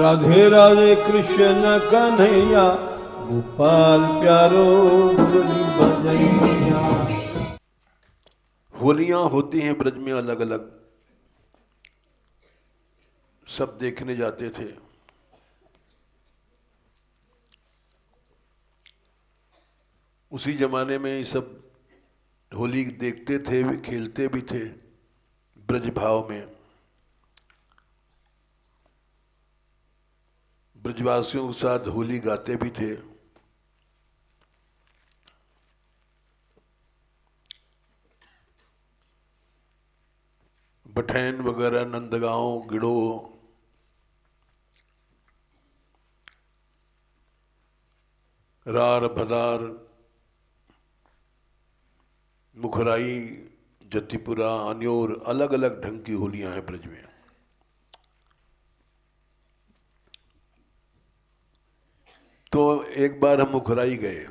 राधे राधे कृष्ण कन्हैया गोपाल प्यारो मुरली बजैया। होलियां होती हैं ब्रज में अलग अलग, सब देखने जाते थे। उसी जमाने में ये सब होली देखते थे, खेलते भी थे ब्रज भाव में। ब्रजवासियों के साथ होली गाते भी थे। बठैन वगैरह, नंदगांव, गिड़ो, रार भदार, मुखराई, जतिपुरा, अन्योर, अलग अलग ढंग की होलियां हैं ब्रज में। तो एक बार हम मुखराई गए,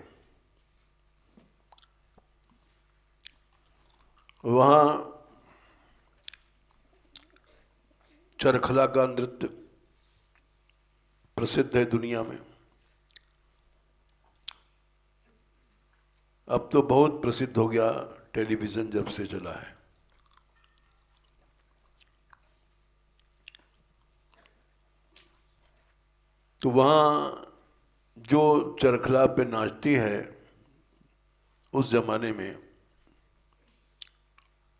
वहाँ चरखला का नृत्य प्रसिद्ध है दुनिया में। अब तो बहुत प्रसिद्ध हो गया, टेलीविज़न जब से चला है। तो वहाँ जो चरखला पे नाचती है, उस जमाने में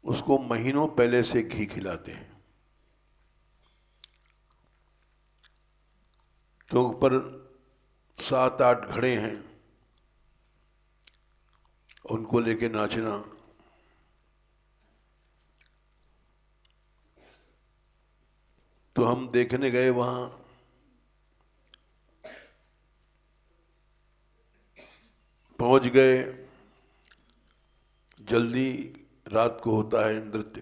उसको महीनों पहले से घी खिलाते हैं, तो ऊपर 7-8 घड़े हैं, उनको लेके नाचना। तो हम देखने गए वहाँ, पहुँच गए जल्दी, रात को होता है नृत्य।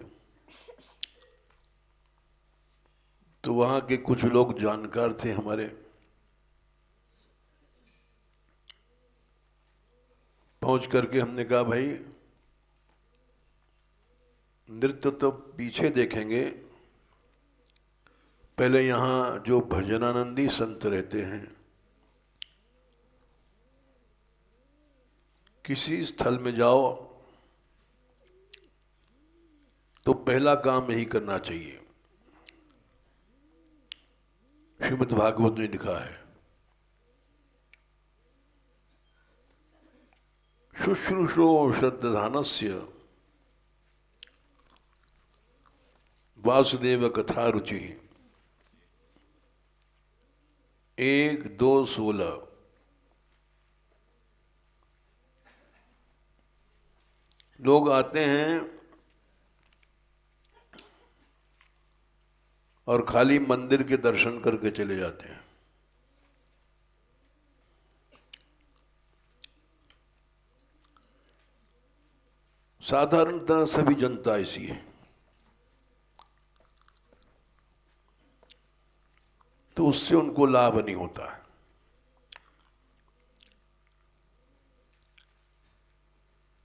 तो वहाँ के कुछ लोग जानकार थे हमारे, पहुँच करके हमने कहा भाई नृत्य तो पीछे देखेंगे, पहले यहाँ जो भजनानंदी संत रहते हैं, किसी स्थल में जाओ तो पहला काम यही करना चाहिए। श्रीमद् भागवत में लिखा है, शुश्रूषो श्रद्धानस्य वासुदेव कथा रुचि 1-2-16। लोग आते हैं और खाली मंदिर के दर्शन करके चले जाते हैं। साधारणतः सभी जनता ऐसी है। तो उससे उनको लाभ नहीं होता है।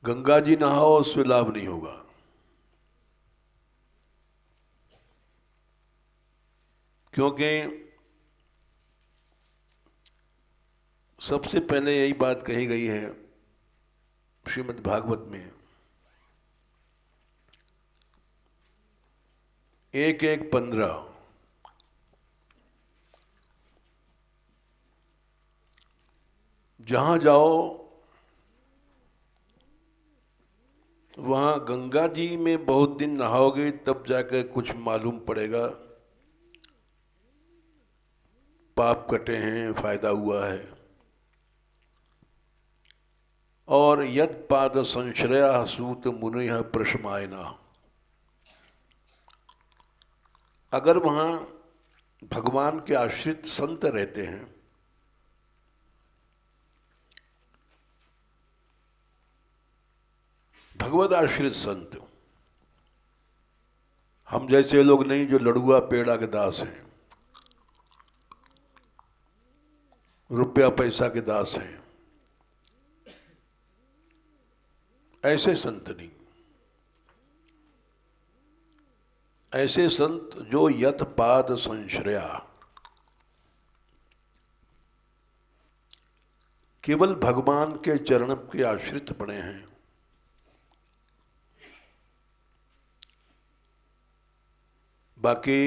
गंगा जी नहाओ, उससे लाभ नहीं होगा, क्योंकि सबसे पहले यही बात कही गई है श्रीमद् भागवत में, 1-1-15। जहां जाओ वहाँ गंगा जी में बहुत दिन नहाओगे तब जाकर कुछ मालूम पड़ेगा, पाप कटे हैं, फायदा हुआ है। और यद पाद संश्रया सूत मुनिः प्रशमायना, अगर वहाँ भगवान के आश्रित संत रहते हैं, भगवत आश्रित संत, हम जैसे लोग नहीं जो लड़ुआ पेड़ा के दास हैं, रुपया पैसा के दास हैं, ऐसे संत नहीं। ऐसे संत जो यथ पाद संश्रया, केवल भगवान के चरण के आश्रित बने हैं। बाकी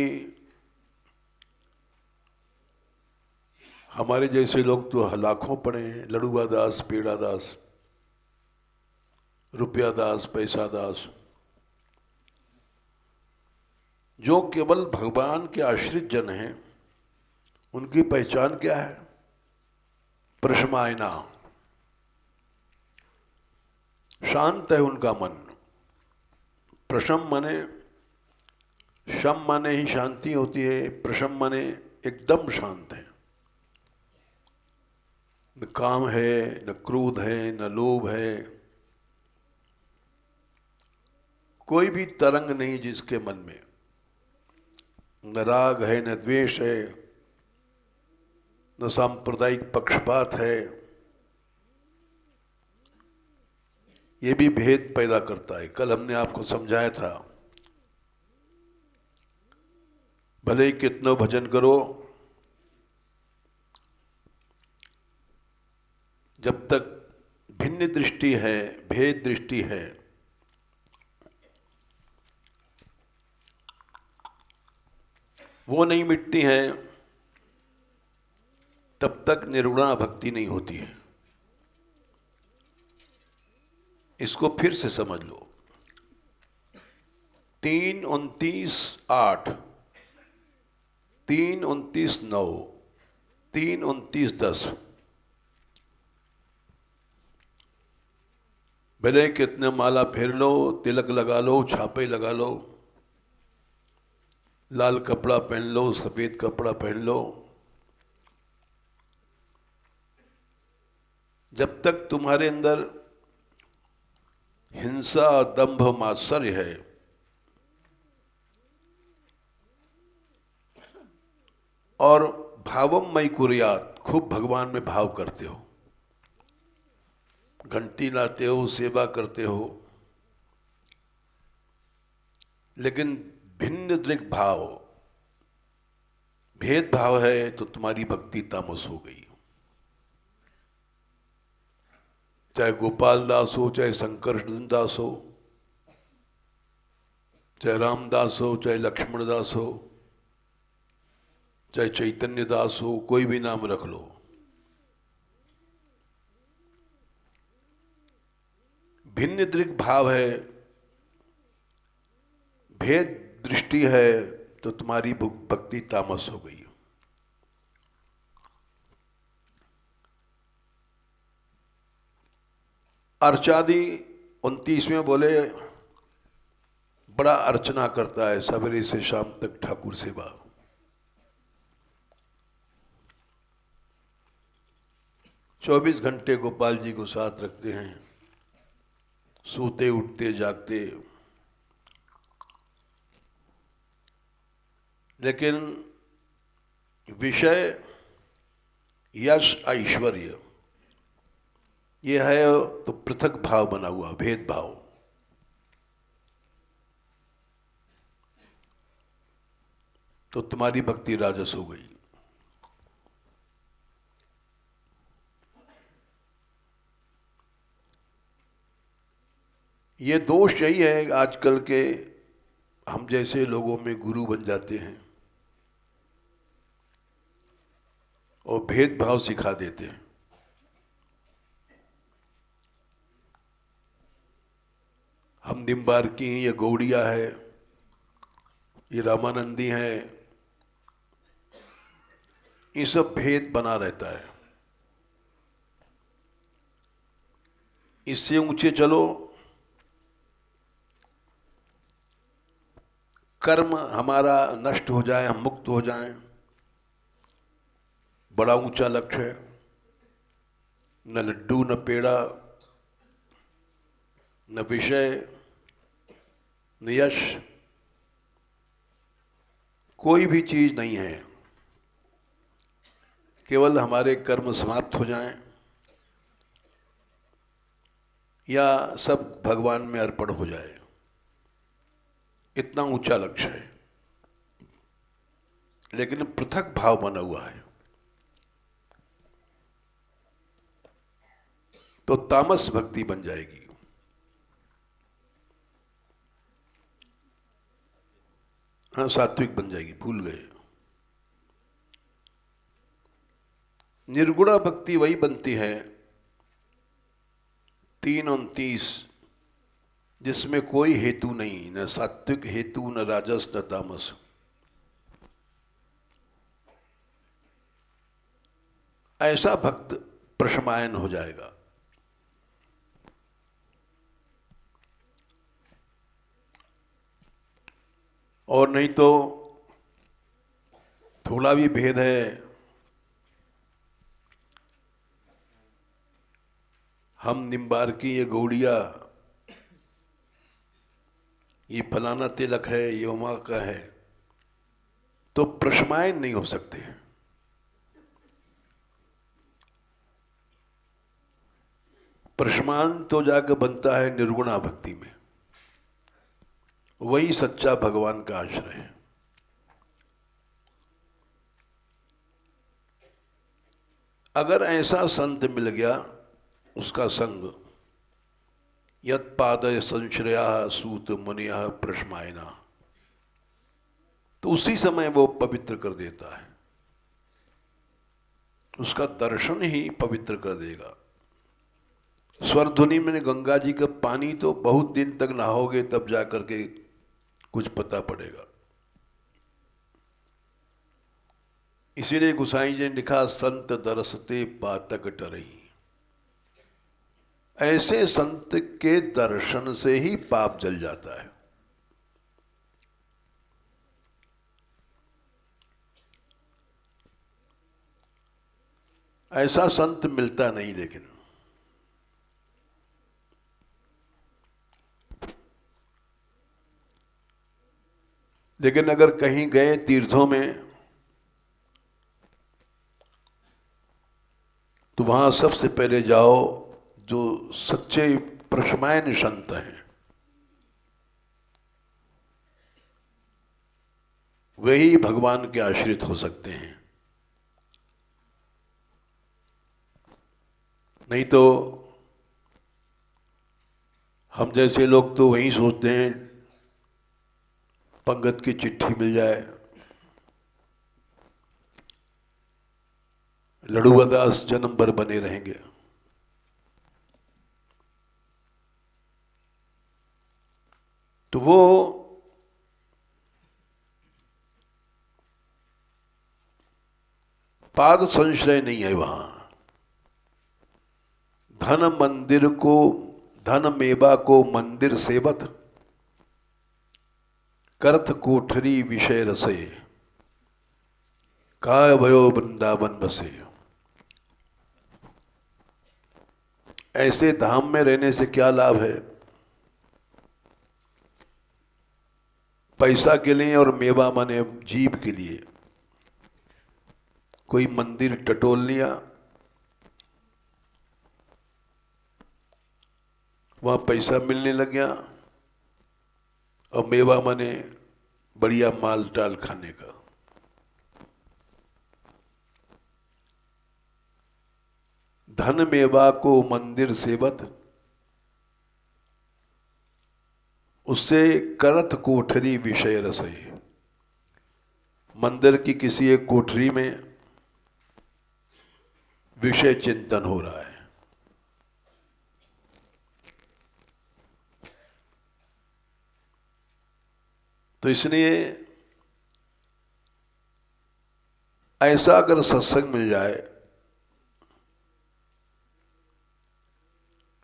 हमारे जैसे लोग तो लाखों पड़े हैं, लड़ुआ दास, पेड़ा दास, रुपया दास, पैसा दास। जो केवल भगवान के आश्रित जन हैं उनकी पहचान क्या है? प्रशमायना, शांत है उनका मन। प्रशम माने, शम माने ही शांति होती है, प्रशम माने एकदम शांत है। न काम है, न क्रोध है, न लोभ है, कोई भी तरंग नहीं जिसके मन में। न राग है, न द्वेष है, न सांप्रदायिक पक्षपात है। ये भी भेद पैदा करता है। कल हमने आपको समझाया था, भले ही कितना भजन करो, जब तक भिन्न दृष्टि है, भेद दृष्टि है, वो नहीं मिटती है, तब तक निर्गुणा भक्ति नहीं होती है। इसको फिर से समझ लो। 3, 29, 8, 3, 29, 9, 3, 29, 10। भले कितने माला फेर लो, तिलक लगा लो, छापे लगा लो, लाल कपड़ा पहन लो, सफेद कपड़ा पहन लो, जब तक तुम्हारे अंदर हिंसा, दंभ, मात्सर्य है, और भावम मई कुर्यात, खूब भगवान में भाव करते हो, घंटी लाते हो, सेवा करते हो, लेकिन भिन्न दृक् भाव, भेद भाव है, तो तुम्हारी भक्ति तामस हो गई। चाहे गोपाल दास हो, चाहे शंकर दास हो, चाहे रामदास हो, चाहे लक्ष्मण दास हो, चाहे चैतन्य दास हो, कोई भी नाम रख लो, भिन्न दृक् भाव है, भेद दृष्टि है, तो तुम्हारी भक्ति तामस हो गई। अर्चादि 29वें बोले, बड़ा अर्चना करता है सवेरे से शाम तक ठाकुर सेवा। चौबीस घंटे गोपाल जी को साथ रखते हैं, सोते उठते जागते। लेकिन विषय यश ऐश्वर्य ये है तो पृथक भाव बना हुआ, भेदभाव। तो तुम्हारी भक्ति राजस हो गई। ये दोष यही है आजकल के हम जैसे लोगों में, गुरु बन जाते हैं और भेदभाव सिखा देते हैं। हम निम्बार्की हैं, ये गौड़िया है, ये रामानंदी है, ये सब भेद बना रहता है। इससे ऊंचे चलो, कर्म हमारा नष्ट हो जाए, हम मुक्त हो जाएं, बड़ा ऊंचा लक्ष्य है। न लड्डू, न पेड़ा, न विषय, न यश, कोई भी चीज नहीं है। केवल हमारे कर्म समाप्त हो जाएं या सब भगवान में अर्पण हो जाए, इतना ऊंचा लक्ष्य है। लेकिन पृथक भाव बना हुआ है। तो तामस भक्ति बन जाएगी। हाँ, सात्विक बन जाएगी, भूल गए। निर्गुणा भक्ति वही बनती है 3-29, जिसमें कोई हेतु नहीं, न सात्विक हेतु, न राजस, न तामस। ऐसा भक्त प्रशमायन हो जाएगा। और नहीं तो थोड़ा भी भेद है। हम निम्बार की, ये गौड़िया, ये फलाना तिलक है, ये उमा का है, तो प्रशमायन नहीं हो सकते। प्रशमान तो जाकर बनता है निर्गुणा भक्ति में, वही सच्चा भगवान का आश्रय है। अगर ऐसा संत मिल गया, उसका संग, यत पादय संश्रया सूत मुनिया प्रशमायना, तो उसी समय वो पवित्र कर देता है। उसका दर्शन ही पवित्र कर देगा। स्वरध्वनि में गंगा जी का पानी तो बहुत दिन तक नहाओगे तब जाकर के कुछ पता पड़ेगा। इसीलिए गोसाई जी ने लिखा, संत दरसते पातक टरही। ऐसे संत के दर्शन से ही पाप जल जाता है। ऐसा संत मिलता नहीं। लेकिन अगर कहीं गए तीर्थों में, तो वहां सबसे पहले जाओ जो सच्चे प्रशमायन संत हैं, वही भगवान के आश्रित हो सकते हैं। नहीं तो हम जैसे लोग तो वही सोचते हैं पंगत की चिट्ठी मिल जाए, लड़ुआदास जन्म भर बने रहेंगे। तो वो पाद संश्रय नहीं है वहां। धन मंदिर को, धन मेवा को मंदिर सेवत, करत कोठरी विषय रसे, काय भयो वृंदावन बसे। ऐसे धाम में रहने से क्या लाभ है? पैसा के लिए और मेवा माने जीव के लिए। कोई मंदिर टटोल लिया, वहां पैसा मिलने लग गया, और मेवा माने बढ़िया माल टाल खाने का। धन मेवा को मंदिर सेवत, उससे करत कोठरी विषय रसई। मंदिर की किसी एक कोठरी में विषय चिंतन हो रहा है। तो इसलिए ऐसा अगर सत्संग मिल जाए,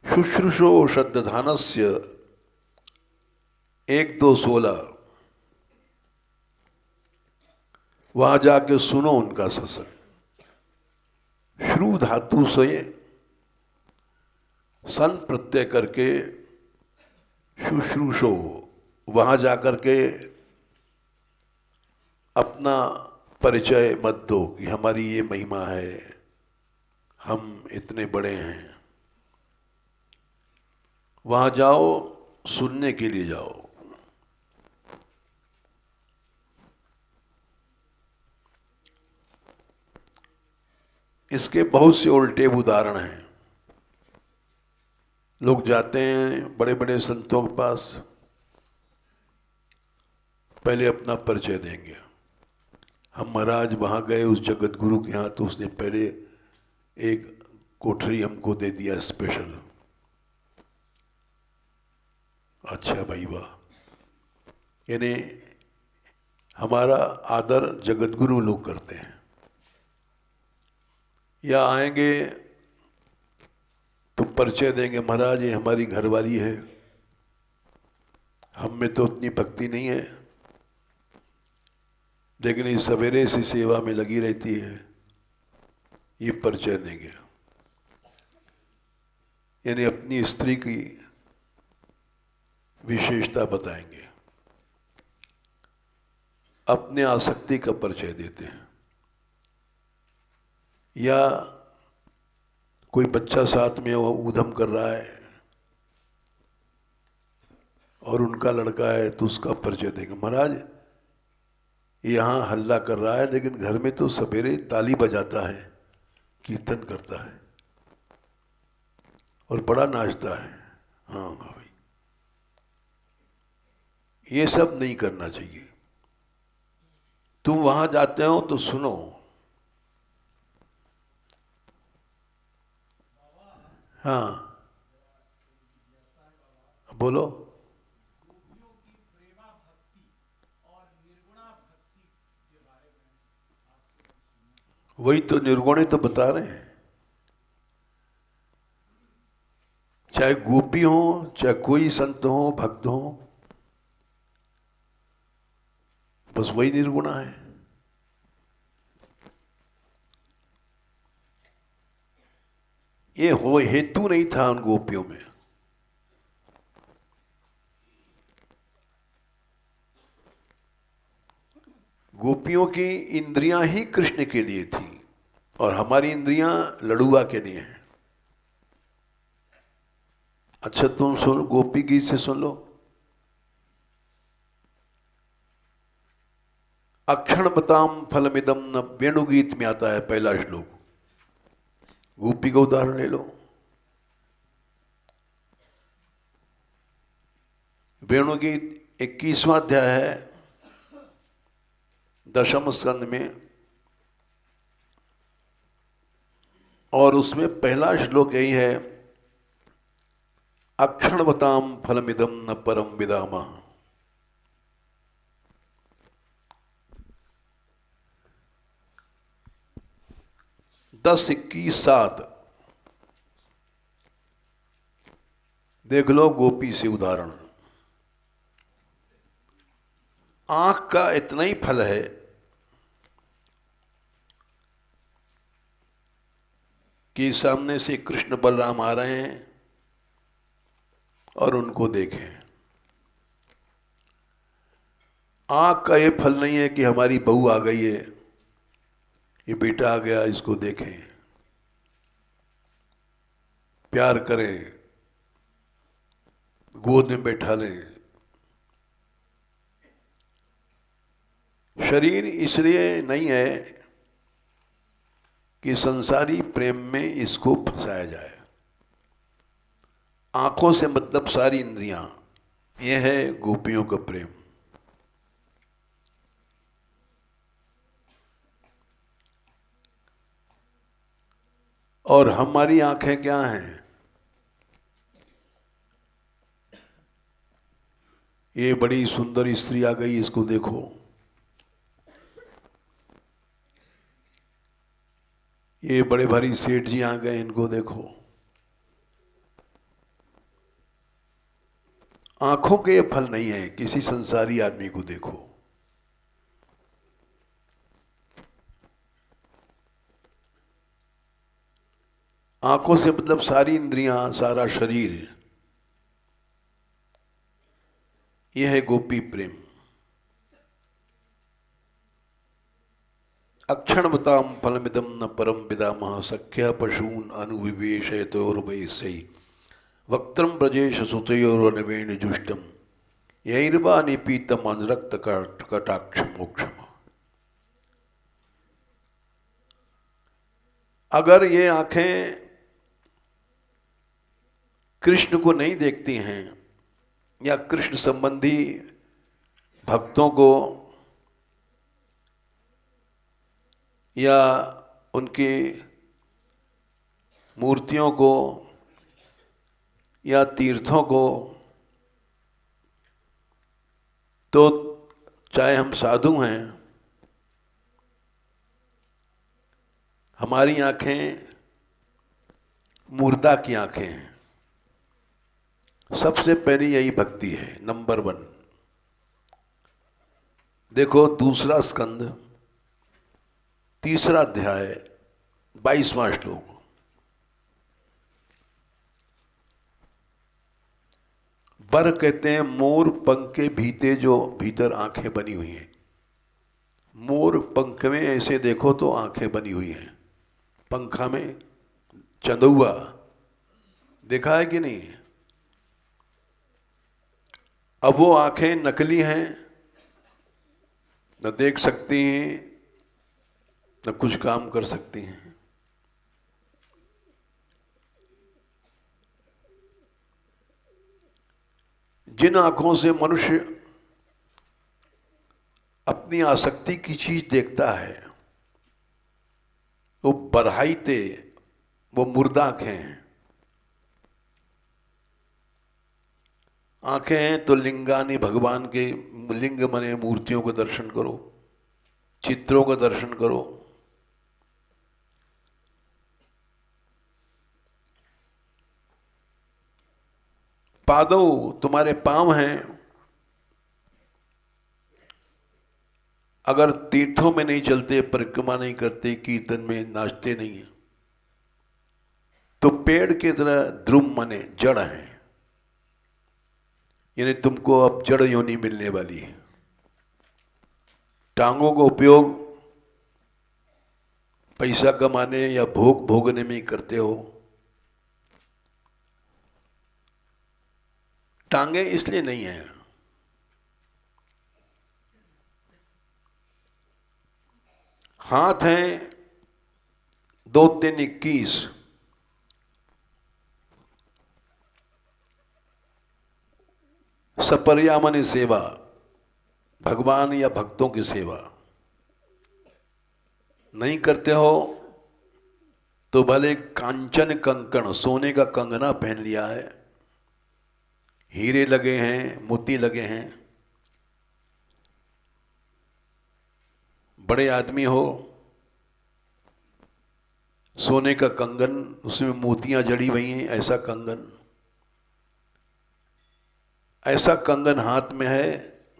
शुश्रूषो श्रद्धानस्य 1-2-16, वहां जाके सुनो उनका सत्संग। श्रु धातु से सन प्रत्यय करके शुश्रूषो, वहां जाकर के अपना परिचय मत दो कि हमारी ये महिमा है, हम इतने बड़े हैं। वहां जाओ, सुनने के लिए जाओ। इसके बहुत से उल्टे उदाहरण हैं। लोग जाते हैं बड़े बड़े संतों के पास, पहले अपना परिचय देंगे। हम महाराज वहाँ गए उस जगत गुरु के यहाँ, तो उसने पहले एक कोठरी हमको दे दिया स्पेशल। अच्छा भाई वाह, यानी हमारा आदर जगत गुरु लोग करते हैं। या आएंगे तो परिचय देंगे, महाराज ये हमारी घरवाली है, हम में तो उतनी भक्ति नहीं है, लेकिन ये सवेरे से सेवा में लगी रहती है, ये परिचय देंगे। यानी अपनी स्त्री की विशेषता बताएंगे, अपने आसक्ति का परिचय देते हैं। या कोई बच्चा साथ में वो ऊधम कर रहा है और उनका लड़का है, तो उसका परिचय देंगे। महाराज यहाँ हल्ला कर रहा है, लेकिन घर में तो सवेरे ताली बजाता है, कीर्तन करता है और बड़ा नाचता है। हाँ भाई, ये सब नहीं करना चाहिए। तुम वहां जाते हो तो सुनो। हाँ बोलो। वही तो निर्गुणे तो बता रहे हैं। चाहे गोपी हो, चाहे कोई संत हो, भक्त हो, बस वही निर्गुणा है। ये हो हेतु नहीं था उन गोपियों में। गोपियों की इंद्रियां ही कृष्ण के लिए थी और हमारी इंद्रियां लड़ुआ के लिए हैं। अच्छा तुम सुन, गोपी गीत से सुन लो। अक्षण बताम फलमिदम न, वेणुगीत में आता है पहला श्लोक। गोपी का उदाहरण ले लो। वेणुगीत 21वां अध्याय है, 10वें स्कंद में, और उसमें पहला श्लोक यही है, अक्षणवताम फलमिदम न परम विदामा। दस 21-7 देख लो गोपी से उदाहरण। आंख का इतना ही फल है कि सामने से कृष्ण बलराम आ रहे हैं और उनको देखें। आंख का ये फल नहीं है कि हमारी बहू आ गई है, ये बेटा आ गया, इसको देखें, प्यार करें, गोद में बैठा लें। शरीर इसलिए नहीं है कि संसारी प्रेम में इसको फंसाया जाए। आंखों से मतलब सारी इंद्रियां, यह है गोपियों का प्रेम। और हमारी आंखें क्या हैं? ये बड़ी सुंदर स्त्री आ गई, इसको देखो। ये बड़े भारी सेठ जी आ गए, इनको देखो। आंखों के ये फल नहीं है, किसी संसारी आदमी को देखो। आंखों से मतलब सारी इंद्रियां, सारा शरीर, यह है गोपी प्रेम। अक्षणवताम फलमिदम न परम विदामः सख्या पशून अनुविवेशयतोर्वैसै वक्त्रम ब्रजेश सुतयोरनवेण जुष्टम यैर्वा निपीतम अनुरक्त कटाक्ष मोक्षम। अगर ये आंखें कृष्ण को नहीं देखती हैं या कृष्ण संबंधी भक्तों को या उनकी मूर्तियों को या तीर्थों को, तो चाहे हम साधु हैं, हमारी आंखें मुर्दा की आंखें हैं। सबसे पहली यही भक्ति है, नंबर 1। देखो दूसरा स्कंद, तीसरा अध्याय, 22वां श्लोक। बर कहते हैं मोर पंख के भीतर जो भीतर आंखें बनी हुई हैं। मोर पंख में ऐसे देखो तो आंखें बनी हुई हैं, पंखा में चंदुआ देखा है कि नहीं? अब वो आंखें नकली हैं, न देख सकती हैं न कुछ काम कर सकती हैं। जिन आंखों से मनुष्य अपनी आसक्ति की चीज देखता है वो बरहाइते, वो मुर्दा आंखें हैं। आंखें हैं तो लिंगानी, भगवान के लिंग मने मूर्तियों का दर्शन करो, चित्रों का दर्शन करो। पादों, तुम्हारे पांव हैं, अगर तीर्थों में नहीं चलते, परिक्रमा नहीं करते, कीर्तन में नाचते नहीं हैं, तो पेड़ की तरह द्रुम मने जड़ हैं, यानी तुमको अब जड़ योनि मिलने वाली है। टांगों का उपयोग पैसा कमाने या भोग भोगने में ही करते हो। टांगे इसलिए नहीं है, हाथ हैं 2 3 21, सपर्यामन सेवा, भगवान या भक्तों की सेवा नहीं करते हो तो भले कांचन कंकण, सोने का कंगना पहन लिया है, हीरे लगे हैं, मोती लगे हैं, बड़े आदमी हो, सोने का कंगन, उसमें मोतियां जड़ी हुई हैं, ऐसा कंगन, ऐसा कंगन हाथ में है,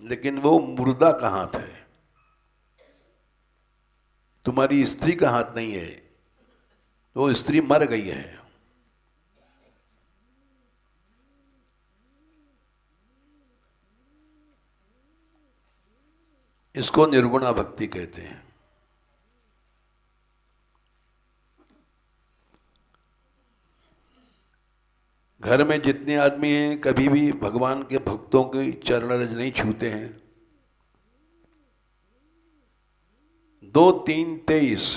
लेकिन वो मुर्दा का हाथ है, तुम्हारी स्त्री का हाथ नहीं है, वो स्त्री मर गई है। इसको निर्गुणा भक्ति कहते हैं। घर में जितने आदमी हैं कभी भी भगवान के भक्तों की चरण रज नहीं छूते हैं। 2 3 23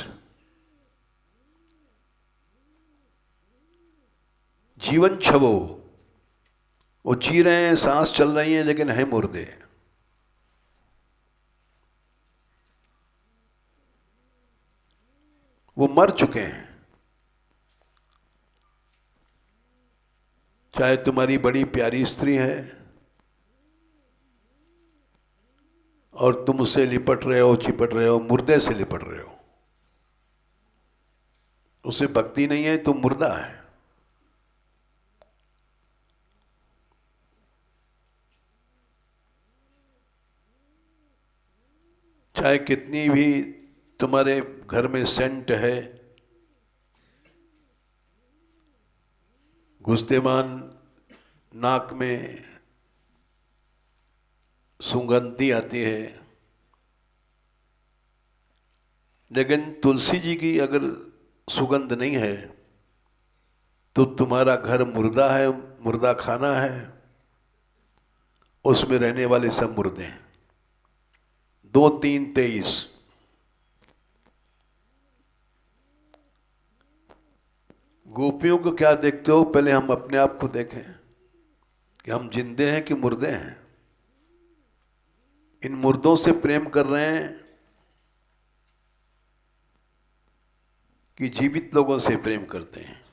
जीवन छवो, वो जी रहे हैं, सांस चल रही है, लेकिन है मुर्दे। वो मर चुके हैं। चाहे तुम्हारी बड़ी प्यारी स्त्री है और तुम उससे लिपट रहे हो, चिपट रहे हो, मुर्दे से लिपट रहे हो, उससे भक्ति नहीं है, तुम मुर्दा है। चाहे कितनी भी तुम्हारे घर में सेंट है, गुस्तेमान नाक में सुगंधी आती है, लेकिन तुलसी जी की अगर सुगंध नहीं है तो तुम्हारा घर मुर्दा है, मुर्दा खाना है, उसमें रहने वाले सब मुर्दे हैं। 2 3 23 गोपियों को क्या देखते हो, पहले हम अपने आप को देखें कि हम जिंदे हैं कि मुर्दे हैं। इन मुर्दों से प्रेम कर रहे हैं कि जीवित लोगों से प्रेम करते हैं।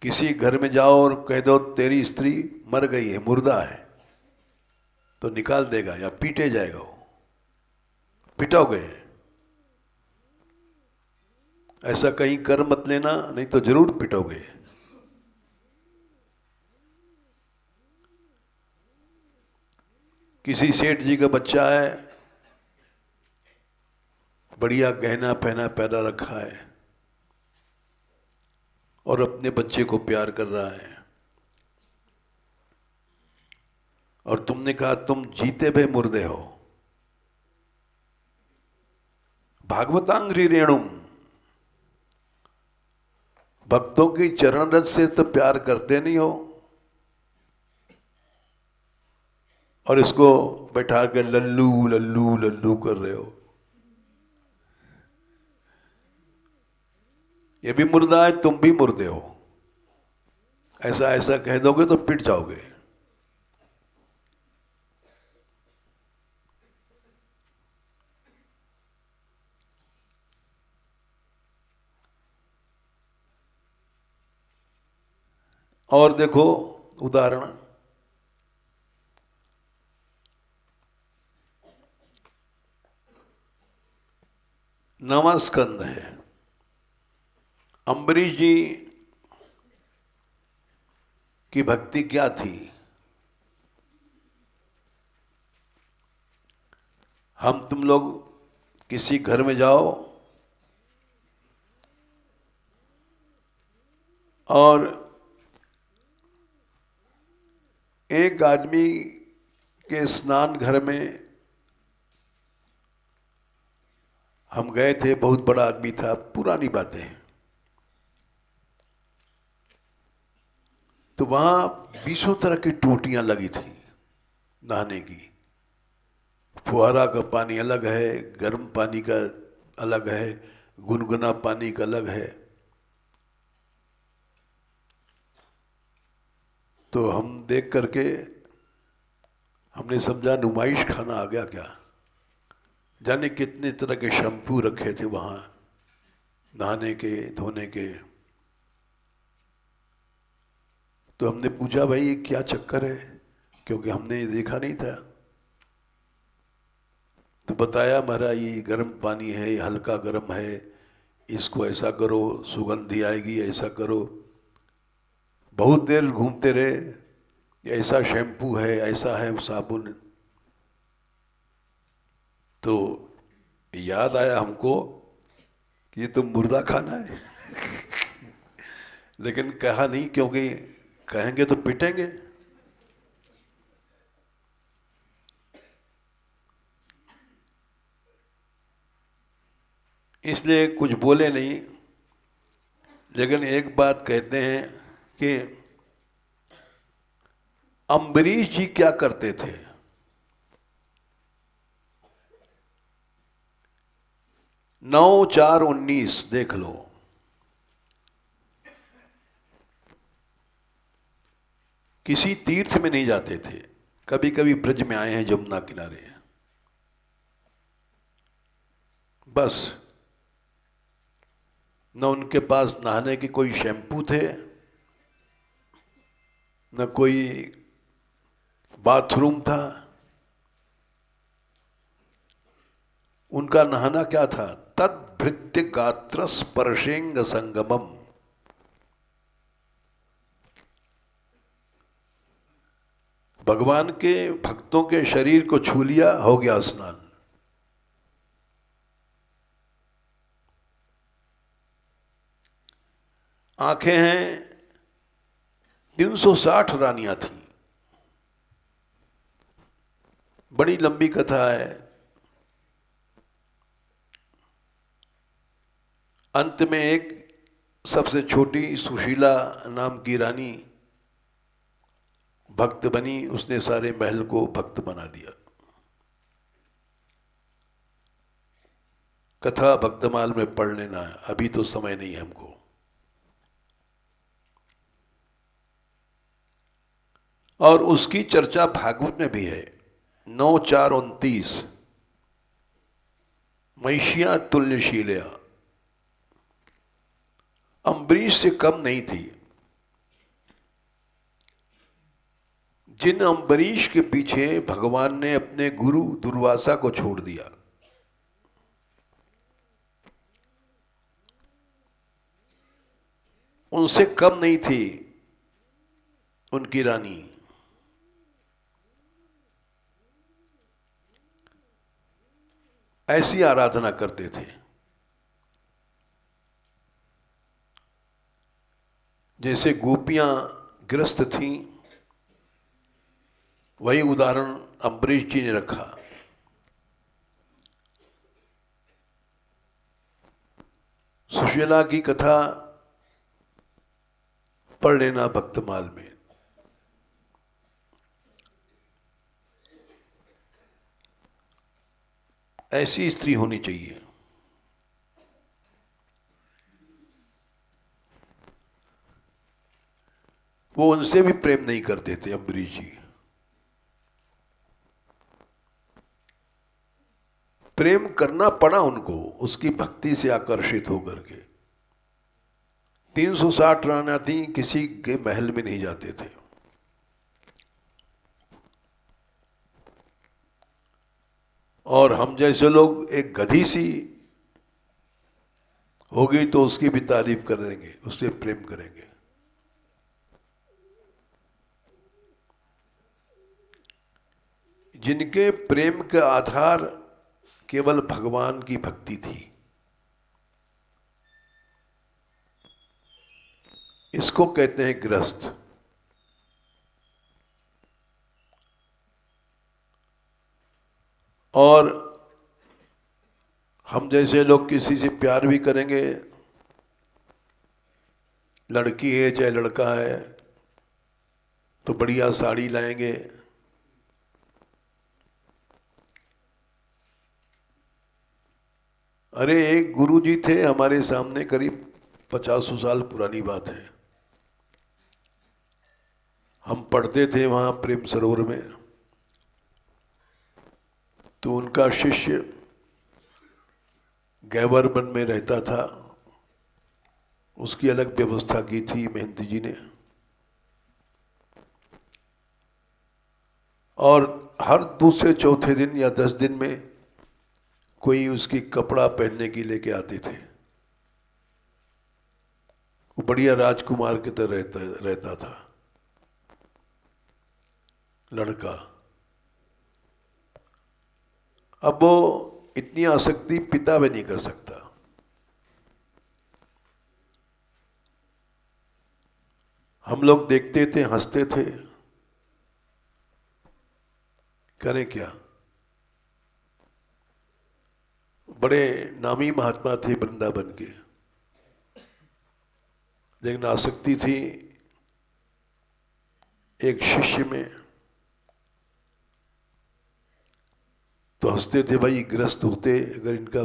किसी घर में जाओ और कह दो तेरी स्त्री मर गई है, मुर्दा है, तो निकाल देगा या पीटे जाएगा। वो पिटोगे, ऐसा कहीं कर मत लेना, नहीं तो जरूर पिटोगे। किसी सेठ जी का बच्चा है, बढ़िया गहना पहना पैदा रखा है और अपने बच्चे को प्यार कर रहा है, और तुमने कहा तुम जीते भे मुर्दे हो। भागवतांग्री रेणुम, भक्तों की चरण रज से तो प्यार करते नहीं हो, और इसको बैठा के लल्लू लल्लू लल्लू कर रहे हो। ये भी मुर्दा है, तुम भी मुर्दे हो। ऐसा ऐसा कह दोगे तो पिट जाओगे। और देखो उदाहरण, नवा स्कंद है। अम्बरीश जी की भक्ति क्या थी? हम तुम लोग किसी घर में जाओ और एक आदमी के स्नान घर में हम गए थे, बहुत बड़ा आदमी था, पुरानी बातें हैं। तो वहां 20 तरह की टोटियां लगी थी नहाने की। फुहारा का पानी अलग है, गर्म पानी का अलग है, गुनगुना पानी का अलग है। तो हम देख करके हमने समझा नुमाइश खाना आ गया क्या। जाने कितने तरह के शैम्पू रखे थे वहां नहाने के, धोने के। तो हमने पूछा भाई ये क्या चक्कर है, क्योंकि हमने ये देखा नहीं था। तो बताया महाराज ये गर्म पानी है, ये हल्का गर्म है, इसको ऐसा करो सुगंधी आएगी, ऐसा करो। बहुत देर घूमते रहे, ऐसा शैम्पू है, ऐसा है साबुन। तो याद आया हमको कि ये तो मुर्दा खाना है। लेकिन कहा नहीं, क्योंकि कहेंगे तो पिटेंगे। इसलिए कुछ बोले नहीं। लेकिन एक बात कहते हैं कि अम्बरीश जी क्या करते थे। 9/4/19 देख लो। किसी तीर्थ में नहीं जाते थे। कभी कभी ब्रज में आए हैं जमुना किनारे, बस। न उनके पास नहाने के कोई शैम्पू थे, न कोई बाथरूम था। उनका नहाना क्या था? तद्भृत्य गात्र स्पर्शेंग संगमम। भगवान के भक्तों के शरीर को छू लिया, हो गया स्नान। आंखें हैं, 360 रानियां थी। बड़ी लंबी कथा है। अंत में एक सबसे छोटी सुशीला नाम की रानी भक्त बनी। उसने सारे महल को भक्त बना दिया। कथा भक्तमाल में पढ़ लेना है, अभी तो समय नहीं है हमको। और उसकी चर्चा भागवत में भी है। 9:4-29 महिषिया तुल्यशीलया अम्बरीश से कम नहीं थी। जिन अम्बरीश के पीछे भगवान ने अपने गुरु दुर्वासा को छोड़ दिया, उनसे कम नहीं थी उनकी रानी। ऐसी आराधना करते थे जैसे गोपियां ग्रस्त थीं, वही उदाहरण अम्बरीश जी ने रखा। सुशीला की कथा पढ़ लेना भक्तमाल में। ऐसी स्त्री होनी चाहिए। वो उनसे भी प्रेम नहीं करते थे अम्बरीश जी। प्रेम करना पड़ा उनको उसकी भक्ति से आकर्षित होकर के। 360 रानियां थी, किसी के महल में नहीं जाते थे। और हम जैसे लोग एक गधी सी होगी तो उसकी भी तारीफ कर देंगे, उससे प्रेम करेंगे। जिनके प्रेम का आधार केवल भगवान की भक्ति थी, इसको कहते हैं गृहस्थ। और हम जैसे लोग किसी से प्यार भी करेंगे, लड़की है चाहे लड़का है, तो बढ़िया साड़ी लाएंगे, अरे एक गुरुजी थे हमारे सामने, करीब 50 साल पुरानी बात है। हम पढ़ते थे वहाँ प्रेम सरोवर में, तो उनका शिष्य गैवरबन में रहता था, उसकी अलग व्यवस्था की थी महंत जी ने। और हर दूसरे चौथे दिन या 10 दिन में कोई उसकी कपड़ा पहनने की लेके आते थे। वो बढ़िया राजकुमार की तरह रहता था लड़का। अब वो इतनी आसक्ति पिता भी नहीं कर सकता। हम लोग देखते थे, हंसते थे, करें क्या। बड़े नामी महात्मा थे वृंदावन के, लेकिन आसक्ति थी एक शिष्य में। तो हंसते थे, भाई ग्रस्त होते, अगर इनका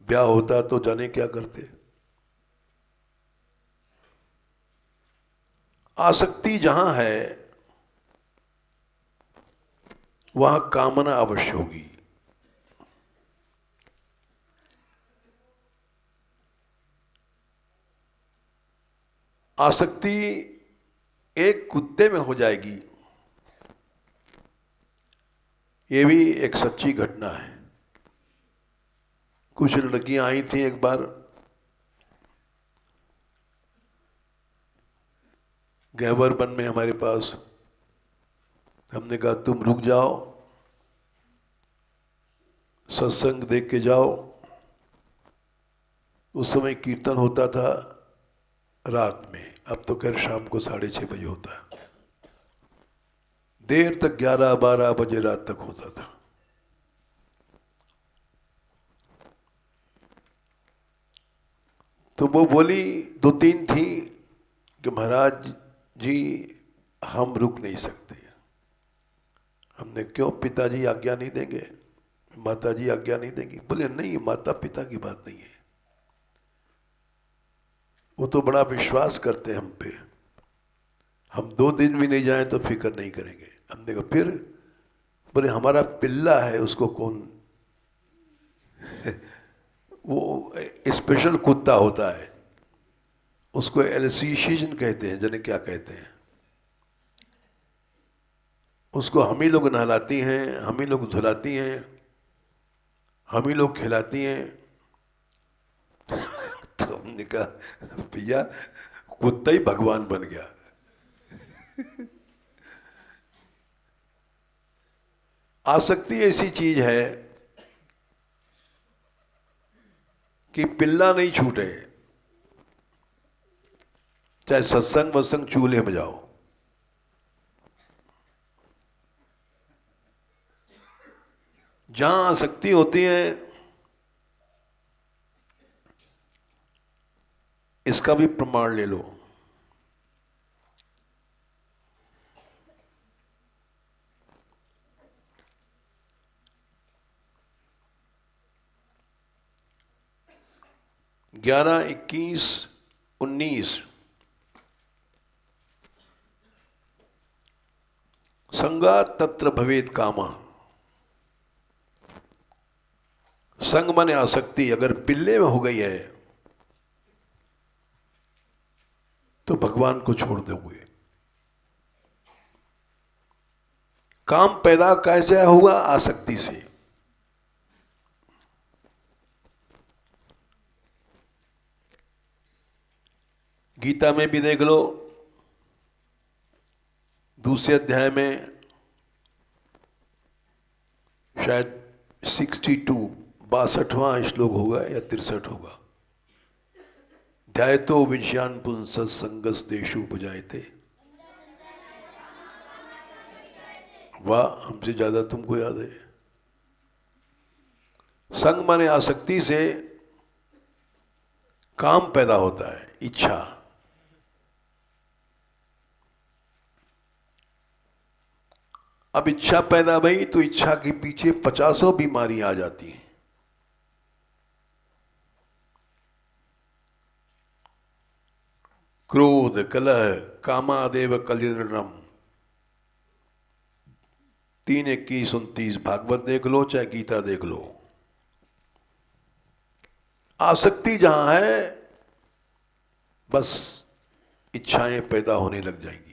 ब्याह होता तो जाने क्या करते। आसक्ति जहां है वहां कामना अवश्य होगी। आसक्ति एक कुत्ते में हो जाएगी, ये भी एक सच्ची घटना है। कुछ लड़कियां आई थी एक बार गैवरबन में हमारे पास। हमने कहा तुम रुक जाओ, सत्संग देख के जाओ। उस समय कीर्तन होता था रात में, अब तो खैर शाम को 6:30 बजे होता है। देर तक 11-12 बजे रात तक होता था। तो वो बोली, 2-3 थी, कि महाराज जी हम रुक नहीं सकते। हमने क्यों, पिताजी आज्ञा नहीं देंगे, माताजी आज्ञा नहीं देंगी? बोले नहीं, माता पिता की बात नहीं है, वो तो बड़ा विश्वास करते हैं हम पे, हम 2 दिन भी नहीं जाएं तो फिक्र नहीं करेंगे। हमने कहा फिर बोले हमारा पिल्ला है, उसको कौन वो स्पेशल कुत्ता होता है, उसको एल्सीशियन कहते हैं, जाने क्या कहते हैं। उसको हम ही लोग नहलाती हैं, हम ही लोग धुलाती हैं, हम ही लोग खिलाती हैं। तो हमने कहा भैया कुत्ता ही भगवान बन गया। आसक्ति ऐसी चीज है कि पिल्ला नहीं छूटे, चाहे सत्संग वत्संग चूल्हे में जाओ। जहां आसक्ति होती है, इसका भी प्रमाण ले लो। ग्यारह, 21, 19 संगा तत्र भवेद कामा। संग माने आसक्ति अगर पिल्ले में हो गई है तो भगवान को छोड़ दोगे। काम पैदा कैसे हुआ? आसक्ति से। गीता में भी देख लो, दूसरे अध्याय में शायद 62 62वां श्लोक होगा या 63 होगा। ध्यायतो विषयान पुंस संगस्तेषु उपजायते। वाह, हमसे ज्यादा तुमको याद है। संग माने आसक्ति से काम पैदा होता है, इच्छा। अब इच्छा पैदा भई तो इच्छा के पीछे 50 बीमारी आ जाती हैं। क्रोध, कलह, कामादेव कलिर्णम। 3, 21, 29 भागवत देख लो चाहे गीता देख लो। आसक्ति जहां है बस इच्छाएं पैदा होने लग जाएंगी।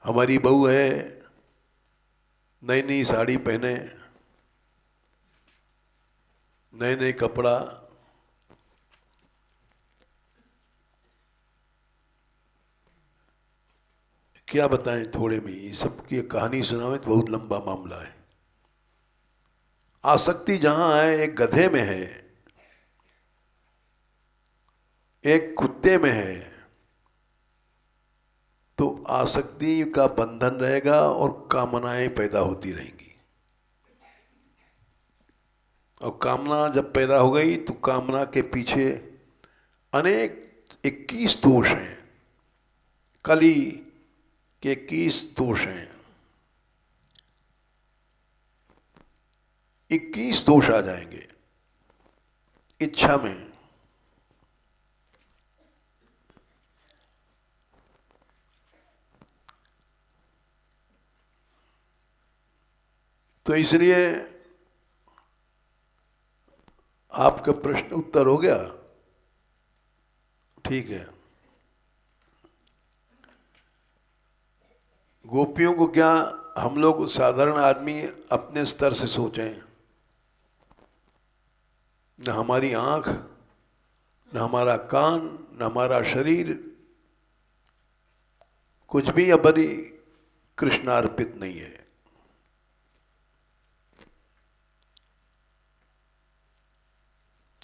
हमारी बहू है, नई नई साड़ी पहने, नए नए कपड़ा, क्या बताएं थोड़े में, ये सब की कहानी सुनावे तो बहुत लंबा मामला है। आसक्ति जहां है, एक गधे में है, एक कुत्ते में है, तो आसक्ति का बंधन रहेगा और कामनाएं पैदा होती रहेंगी। और कामना जब पैदा हो गई तो कामना के पीछे अनेक 21 दोष हैं, कली के 21 दोष हैं। 21 दोष आ जाएंगे इच्छा में। तो इसलिए आपका प्रश्न उत्तर हो गया, ठीक है। गोपियों को क्या हम लोग साधारण आदमी अपने स्तर से सोचें? न हमारी आंख, न हमारा कान, न हमारा शरीर, कुछ भी अपनी कृष्णार्पित नहीं है।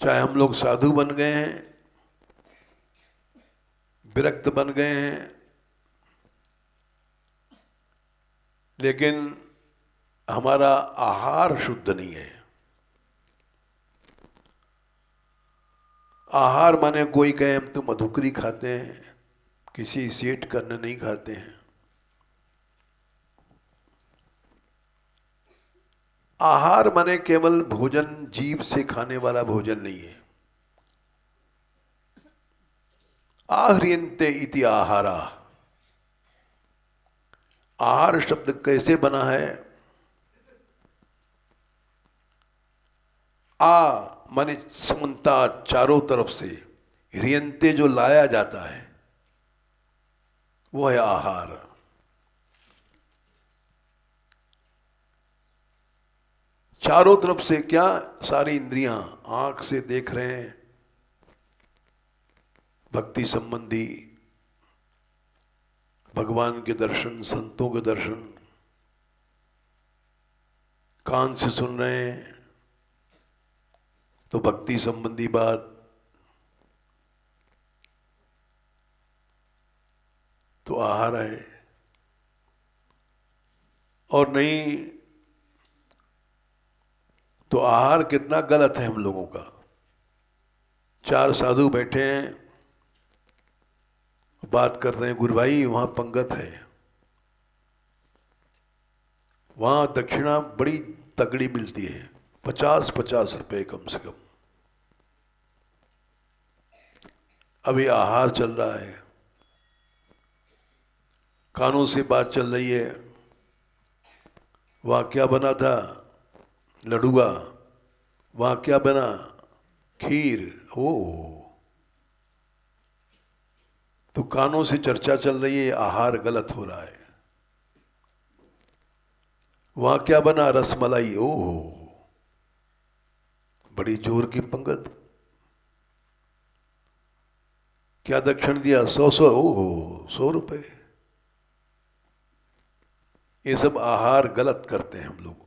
चाहे हम लोग साधु बन गए हैं, विरक्त बन गए हैं, लेकिन हमारा आहार शुद्ध नहीं है। आहार माने कोई कहे हम तो मधुकरी खाते हैं, किसी सेठ का अन्न नहीं खाते हैं। आहार माने केवल भोजन, जीभ से खाने वाला भोजन नहीं है। आह्रियन्ते इति आहारा। आहार शब्द कैसे बना है? आ माने समन्ता, चारों तरफ से, ह्रियन्ते जो लाया जाता है वो है आहार। चारों तरफ से क्या? सारी इंद्रियां, आंख से देख रहे हैं भक्ति संबंधी, भगवान के दर्शन, संतों के दर्शन, कान से सुन रहे हैं तो भक्ति संबंधी बात, तो आहार है। और नहीं तो आहार कितना गलत है हम लोगों का। चार साधु बैठे हैं, बात कर रहे हैं, गुरु भाई वहां पंगत है, वहां दक्षिणा बड़ी तगड़ी मिलती है, 50-50 रुपए कम से कम। अभी आहार चल रहा है, कानों से बात चल रही है, वहां क्या बना था? लडुआ। वहां क्या बना? खीर। ओ, तो कानों से चर्चा चल रही है, आहार गलत हो रहा है। वहां क्या बना? रसमलाई। ओ, बड़ी जोर की पंगत। क्या दक्षिण दिया? 100-100। ओहो, 100 रुपए। ये सब आहार गलत करते हैं हम लोग।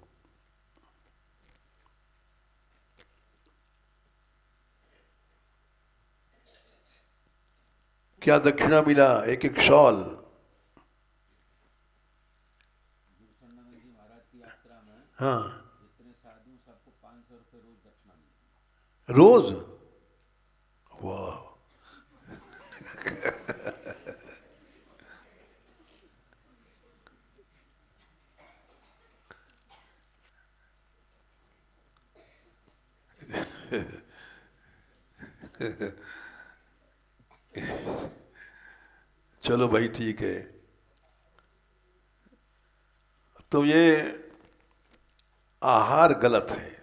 क्या दक्षिणा मिला? एक एक शॉल। हाँ, रोज। वाह। चलो भाई ठीक है। तो ये आहार गलत है।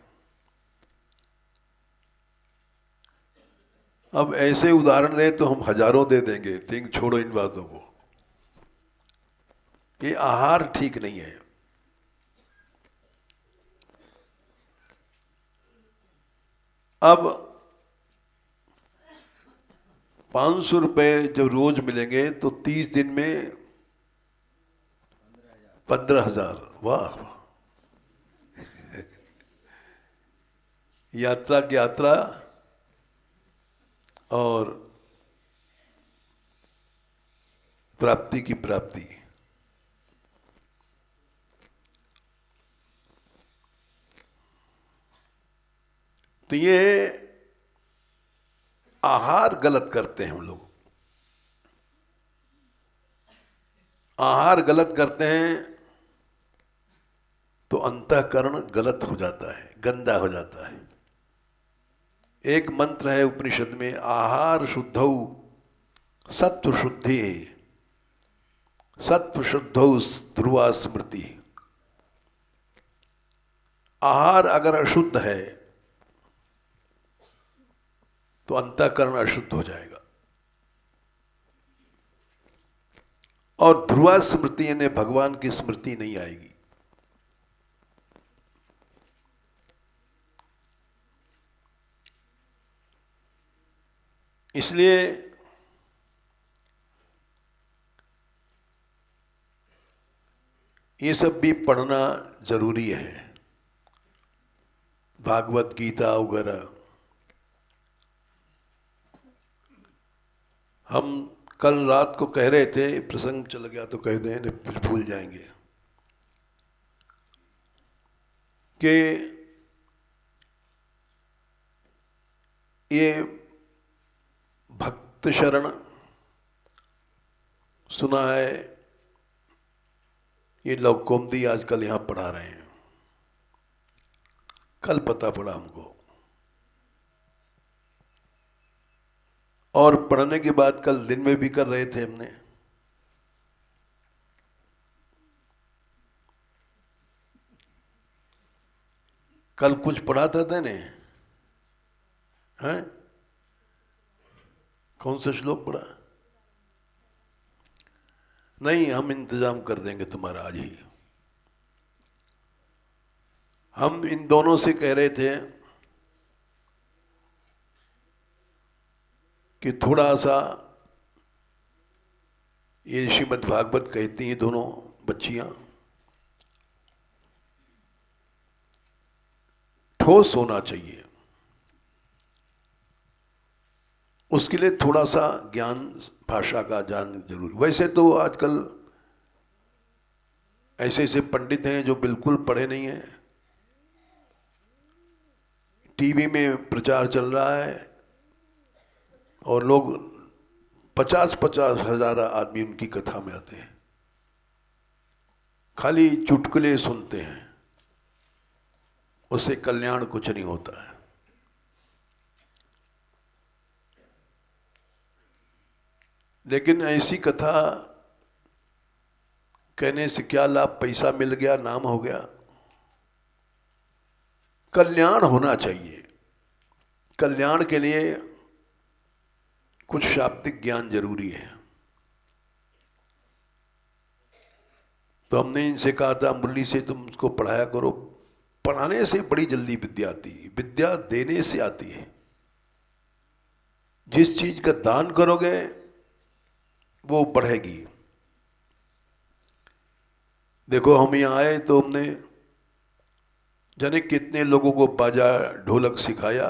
अब ऐसे उदाहरण दें तो हम हजारों दे देंगे, लेकिन छोड़ो इन बातों को। ये आहार ठीक नहीं है। अब 500 रुपए जब रोज मिलेंगे तो 30 दिन में 15,000। वाह। यात्रा की यात्रा और प्राप्ति की प्राप्ति। तो ये आहार गलत करते हैं हम लोग। आहार गलत करते हैं तो अंतःकरण गलत हो जाता है, गंदा हो जाता है। एक मंत्र है उपनिषद में, आहार शुद्धौ सत्व शुद्धि, सत्व शुद्धौ ध्रुवा स्मृति। आहार अगर अशुद्ध है तो अंतःकरण अशुद्ध हो जाएगा। और ध्रुवा स्मृति यानी भगवान की स्मृति नहीं आएगी। इसलिए ये सब भी पढ़ना जरूरी है, भागवत गीता वगैरह। हम कल रात को कह रहे थे, प्रसंग चल गया तो कह दें, फिर भूल जाएंगे, कि ये भक्त शरण सुना है, ये लव कुमुदी आजकल यहाँ पढ़ा रहे हैं, कल पता पड़ा हमको। और पढ़ने की बात कल दिन में भी कर रहे थे हमने। कल कुछ पढ़ा था तेने, हैं? कौन सा श्लोक पढ़ा? नहीं, हम इंतजाम कर देंगे तुम्हारा आज ही। हम इन दोनों से कह रहे थे कि थोड़ा सा, ये श्रीमद् भागवत कहती हैं दोनों बच्चियां, ठोस होना चाहिए। उसके लिए थोड़ा सा ज्ञान, भाषा का ज्ञान जरूरी। वैसे तो आजकल ऐसे ऐसे पंडित हैं जो बिल्कुल पढ़े नहीं हैं, टीवी में प्रचार चल रहा है और लोग 50-50 हजार आदमी उनकी कथा में आते हैं, खाली चुटकुले सुनते हैं, उससे कल्याण कुछ नहीं होता है। लेकिन ऐसी कथा कहने से क्या लाभ? पैसा मिल गया, नाम हो गया। कल्याण होना चाहिए। कल्याण के लिए कुछ शाब्दिक ज्ञान जरूरी है। तो हमने इनसे कहा था, मुरली से तुम उसको पढ़ाया करो। पढ़ाने से बड़ी जल्दी विद्या आती है, विद्या देने से आती है। जिस चीज का दान करोगे वो बढ़ेगी। देखो, हम यहाँ आए तो हमने जाने कितने लोगों को बाजा ढोलक सिखाया,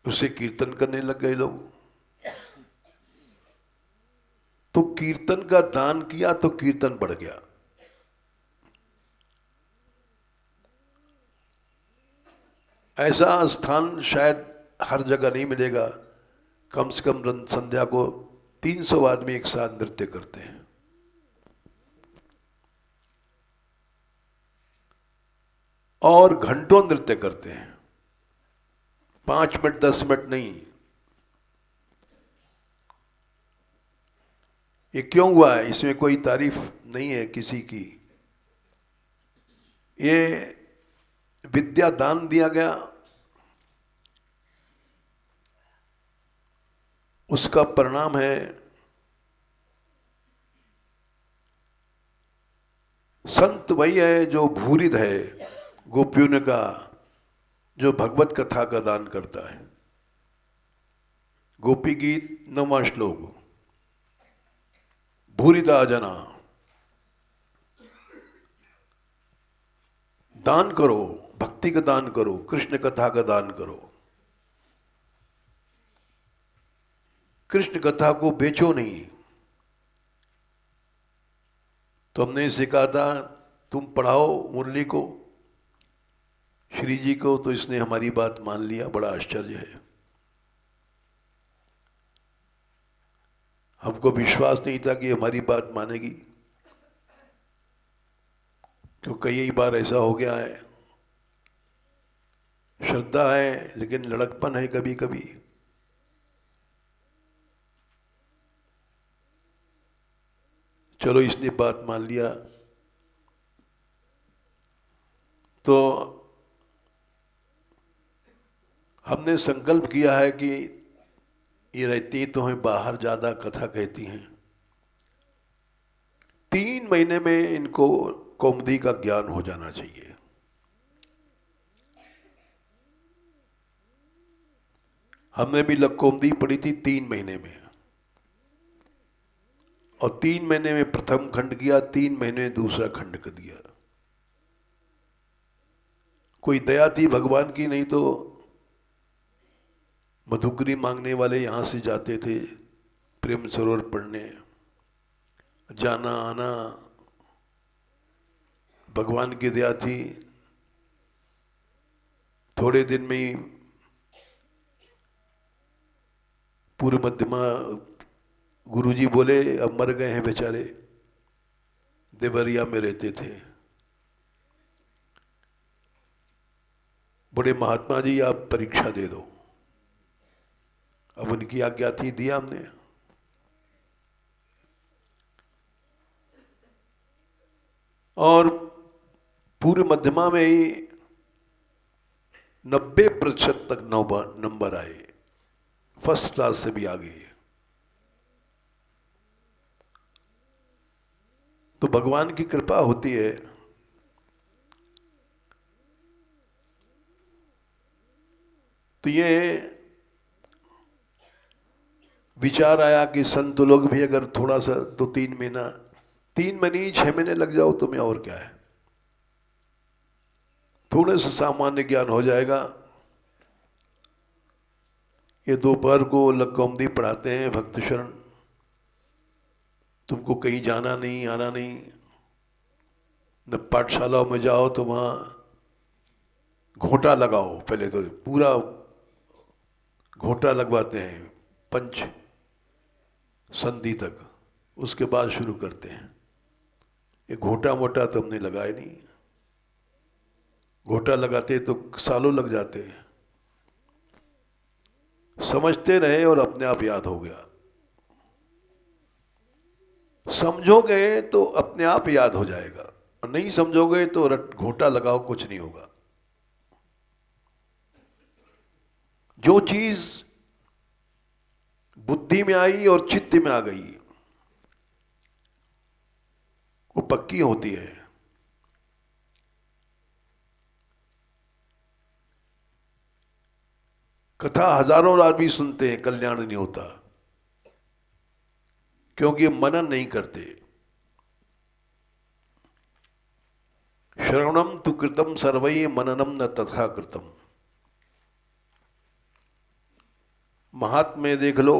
उससे कीर्तन करने लग गए लोग। तो कीर्तन का दान किया तो कीर्तन बढ़ गया। ऐसा स्थान शायद हर जगह नहीं मिलेगा। कम से कम संध्या को 300 आदमी एक साथ नृत्य करते हैं। और घंटों नृत्य करते हैं, 5 मिनट 10 मिनट नहीं। ये क्यों हुआ है? इसमें कोई तारीफ नहीं है किसी की। ये विद्या दान दिया गया, उसका परिणाम है संत वही है जो भूरिद है, गोपियों ने कहा, जो भगवत कथा का दान करता है। गोपी गीत 9वां श्लोक, भूरिदा जना। दान करो, भक्ति का दान करो, कृष्ण कथा का दान करो। कृष्ण कथा को बेचो नहीं। तो हमने इसे कहा था, तुम पढ़ाओ मुरली को, श्री जी को। तो इसने हमारी बात मान लिया, बड़ा आश्चर्य है। हमको विश्वास नहीं था कि हमारी बात मानेगी, क्यों कई बार ऐसा हो गया है। श्रद्धा है लेकिन लड़कपन है कभी कभी। चलो, इसने बात मान लिया। तो हमने संकल्प किया है कि ये रहती तो हैं बाहर, ज्यादा कथा कहती हैं। 3 महीने में इनको कौमुदी का ज्ञान हो जाना चाहिए। हमने भी कौमुदी पढ़ी थी 3 महीने में, और 3 महीने में प्रथम खंड किया, 3 महीने में दूसरा खंड कर दिया। कोई दया थी भगवान की, नहीं तो मधुकरी मांगने वाले यहां से जाते थे प्रेम सरोवर पढ़ने। जाना आना भगवान की दया थी। थोड़े दिन में ही पूर्व मध्यमा गुरुजी बोले अब मर गए हैं बेचारे, देवरिया में रहते थे। बड़े महात्मा जी, आप परीक्षा दे दो। अब उनकी आज्ञा थी, दिया हमने। और पूरे मध्यमा में ही 90% तक नंबर आए, फर्स्ट क्लास से भी आगे। तो भगवान की कृपा होती है। तो ये विचार आया कि संत लोग भी अगर थोड़ा सा 2-3 महीना, 3 महीने 6 महीने लग जाओ तुम्हें, और क्या है, थोड़े से सामान्य ज्ञान हो जाएगा। ये दोपहर को लक्कौमदी पढ़ाते हैं भक्त शरण, तुमको कहीं जाना नहीं, आना नहीं, न पाठशालाओं में जाओ तो वहाँ घोंटा लगाओ, पहले तो पूरा घोंटा लगवाते हैं पंच संधि तक, उसके बाद शुरू करते हैं। ये घोंटा मोटा तो हमने लगाया नहीं, घोंटा लगाते तो सालों लग जाते। समझते रहे और अपने आप याद हो गया। समझोगे तो अपने आप याद हो जाएगा, और नहीं समझोगे तो घोंटा लगाओ, कुछ नहीं होगा। जो चीज बुद्धि में आई और चित्त में आ गई वो पक्की होती है। कथा हजारों आदमी सुनते हैं, कल्याण नहीं होता, क्योंकि मनन नहीं करते। श्रवणम तु कृतम सर्वै मननम न तथा कृतम। महात्म्य देख लो,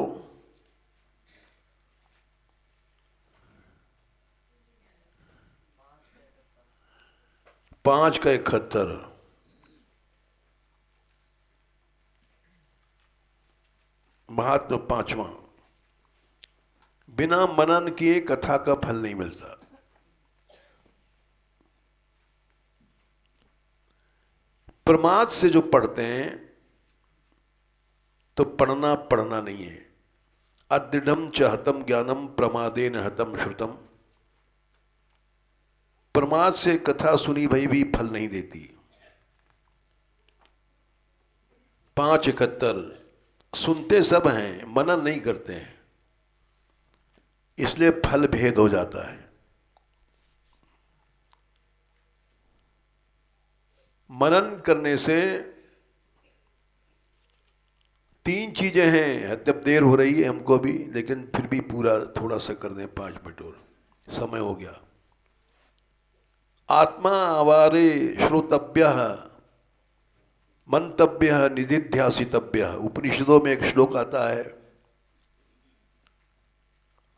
पांच का 71, महात्मा पांचवा। बिना मनन किए कथा का फल नहीं मिलता। प्रमाद से जो पढ़ते हैं तो पढ़ना नहीं है। अदृढ़ च हतम ज्ञानम प्रमादेन हतम श्रुतम। प्रमाद से कथा सुनी भई भी फल नहीं देती। 5:71 सुनते सब हैं, मनन नहीं करते हैं, इसलिए फल भेद हो जाता है। मनन करने से 3 चीजें हैं। जब देर हो रही है हमको भी, लेकिन फिर भी पूरा थोड़ा सा कर दें, 5 मिनट और, समय हो गया। आत्मा आवारे श्रोतव्य मंतव्य निधिध्यासितव्य। उपनिषदों में एक श्लोक आता है,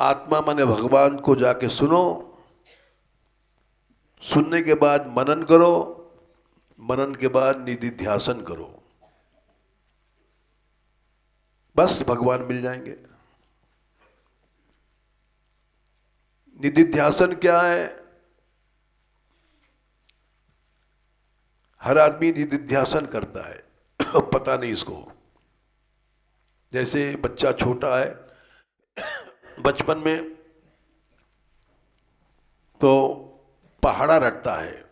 आत्मा माने भगवान को जाके सुनो, सुनने के बाद मनन करो, मनन के बाद निधिध्यासन करो, बस भगवान मिल जाएंगे। निधिध्यासन क्या है? हर आदमी निधिध्यासन करता है पता नहीं इसको। जैसे बच्चा छोटा है, बचपन में तो पहाड़ा रटता है।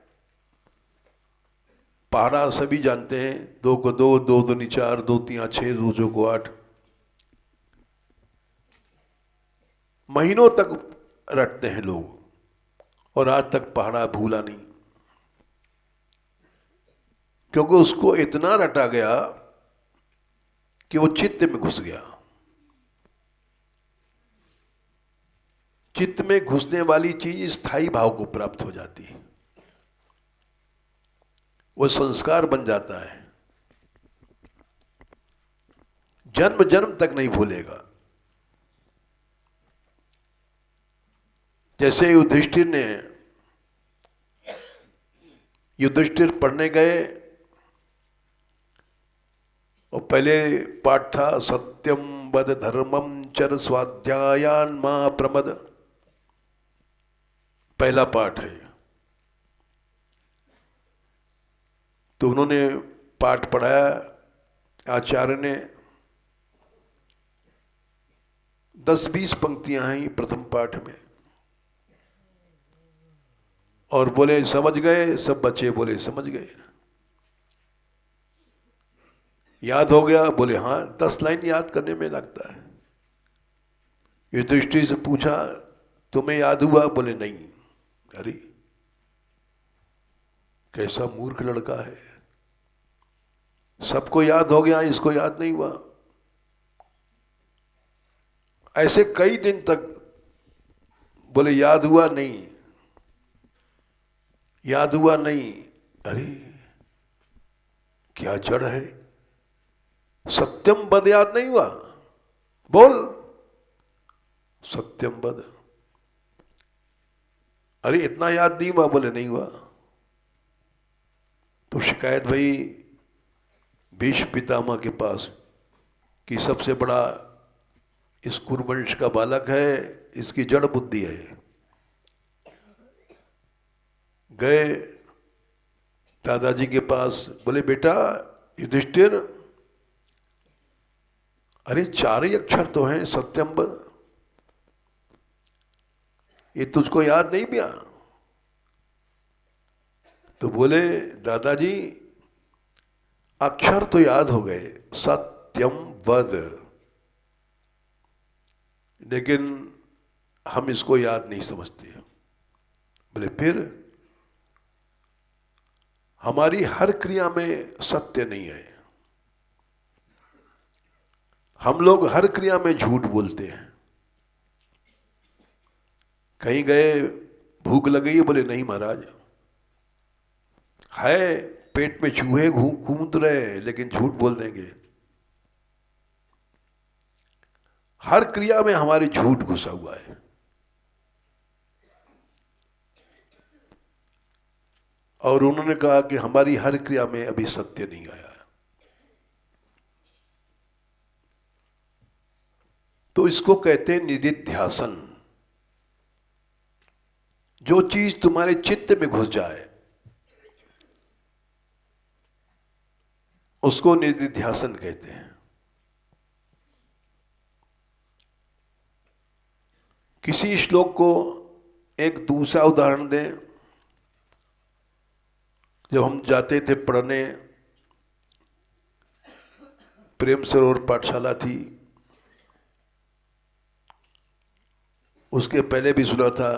पहाड़ा सभी जानते हैं, 2 को 2, 2 दूनी 4, 2 3 6, 2 2 को 8। महीनों तक रटते हैं लोग, और आज तक पहाड़ा भूला नहीं, क्योंकि उसको इतना रटा गया कि वो चित्त में घुस गया। चित्त में घुसने वाली चीज स्थायी भाव को प्राप्त हो जाती है, वो संस्कार बन जाता है, जन्म जन्म तक नहीं भूलेगा। जैसे युधिष्ठिर पढ़ने गए, और पहले पाठ था सत्यम वद धर्मम चर स्वाध्यायान मा प्रमद, पहला पाठ है। तो उन्होंने पाठ पढ़ाया आचार्य ने, 10-20 पंक्तियां हैं प्रथम पाठ में। और बोले समझ गए, सब बच्चे बोले समझ गए। याद हो गया, बोले हाँ। 10 लाइन याद करने में लगता है। युधिष्ठिर से पूछा तुम्हें याद हुआ? बोले नहीं। अरे कैसा मूर्ख लड़का है, सबको याद हो गया, इसको याद नहीं हुआ। ऐसे कई दिन तक बोले याद हुआ नहीं, याद हुआ नहीं। अरे क्या जड़ है, सत्यम वद याद नहीं हुआ? बोल सत्यम वद। अरे इतना याद नहीं हुआ? बोले नहीं हुआ। तो शिकायत भई भीष्म पितामह के पास कि सबसे बड़ा इस कुरुवंश का बालक है, इसकी जड़ बुद्धि है। गए दादाजी के पास, बोले बेटा युधिष्ठिर, अरे 4 ही अक्षर तो हैं सत्यम वद, ये तुझको याद नहीं पिया? तो बोले दादाजी अक्षर तो याद हो गए, सत्यम वद, लेकिन हम इसको याद नहीं समझते। बोले फिर? हमारी हर क्रिया में सत्य नहीं है, हम लोग हर क्रिया में झूठ बोलते हैं। कहीं गए, भूख लगी है? बोले नहीं महाराज, है पेट में चूहे घूम रहे, लेकिन झूठ बोल देंगे। हर क्रिया में हमारे झूठ घुसा हुआ है। और उन्होंने कहा कि हमारी हर क्रिया में अभी सत्य नहीं आया। तो इसको कहते हैं निदिध्यासन। जो चीज तुम्हारे चित्त में घुस जाए उसको निदिध्यासन कहते हैं। किसी श्लोक को एक दूसरा उदाहरण दें। जब हम जाते थे पढ़ने, प्रेम सरोवर पाठशाला थी, उसके पहले भी सुना था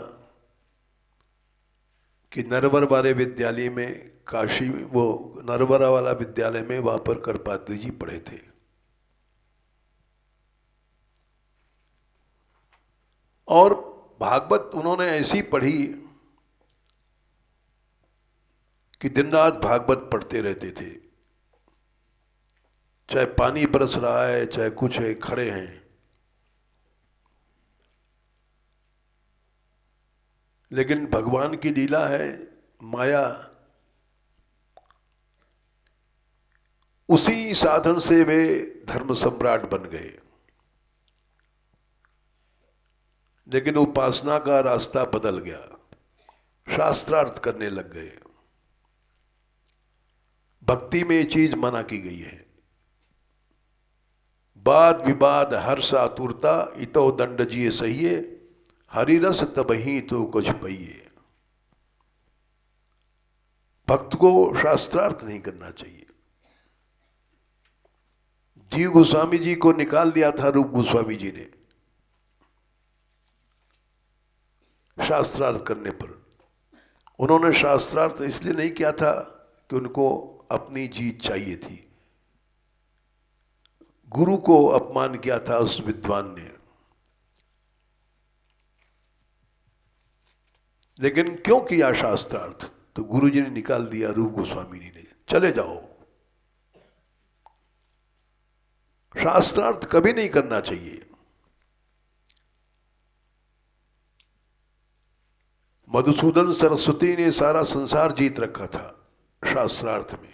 कि नरवर वाले विद्यालय में, काशी वो नरवरा वाला विद्यालय में, वहां पर करपात्री जी पढ़े थे। और भागवत उन्होंने ऐसी पढ़ी कि दिन रात भागवत पढ़ते रहते थे। चाहे पानी बरस रहा है, चाहे कुछ है, खड़े हैं। लेकिन भगवान की लीला है, माया उसी साधन से वे धर्म सम्राट बन गए। लेकिन उपासना का रास्ता बदल गया, शास्त्रार्थ करने लग गए। भक्ति में ये चीज मना की गई है। वाद विवाद हर्ष आतुरता इतो दंड जिए सहिए, हरिरस तबही तो कुछ पइए। भक्त को शास्त्रार्थ नहीं करना चाहिए। जीव गोस्वामी जी को निकाल दिया था रूप गोस्वामी जी ने शास्त्रार्थ करने पर। उन्होंने शास्त्रार्थ इसलिए नहीं किया था कि उनको अपनी जीत चाहिए थी। गुरु को अपमान किया था उस विद्वान ने। लेकिन क्यों किया शास्त्रार्थ? तो गुरु जी ने निकाल दिया, रूप गोस्वामी जी ने, चले जाओ। शास्त्रार्थ कभी नहीं करना चाहिए। मधुसूदन सरस्वती ने सारा संसार जीत रखा था शास्त्रार्थ में।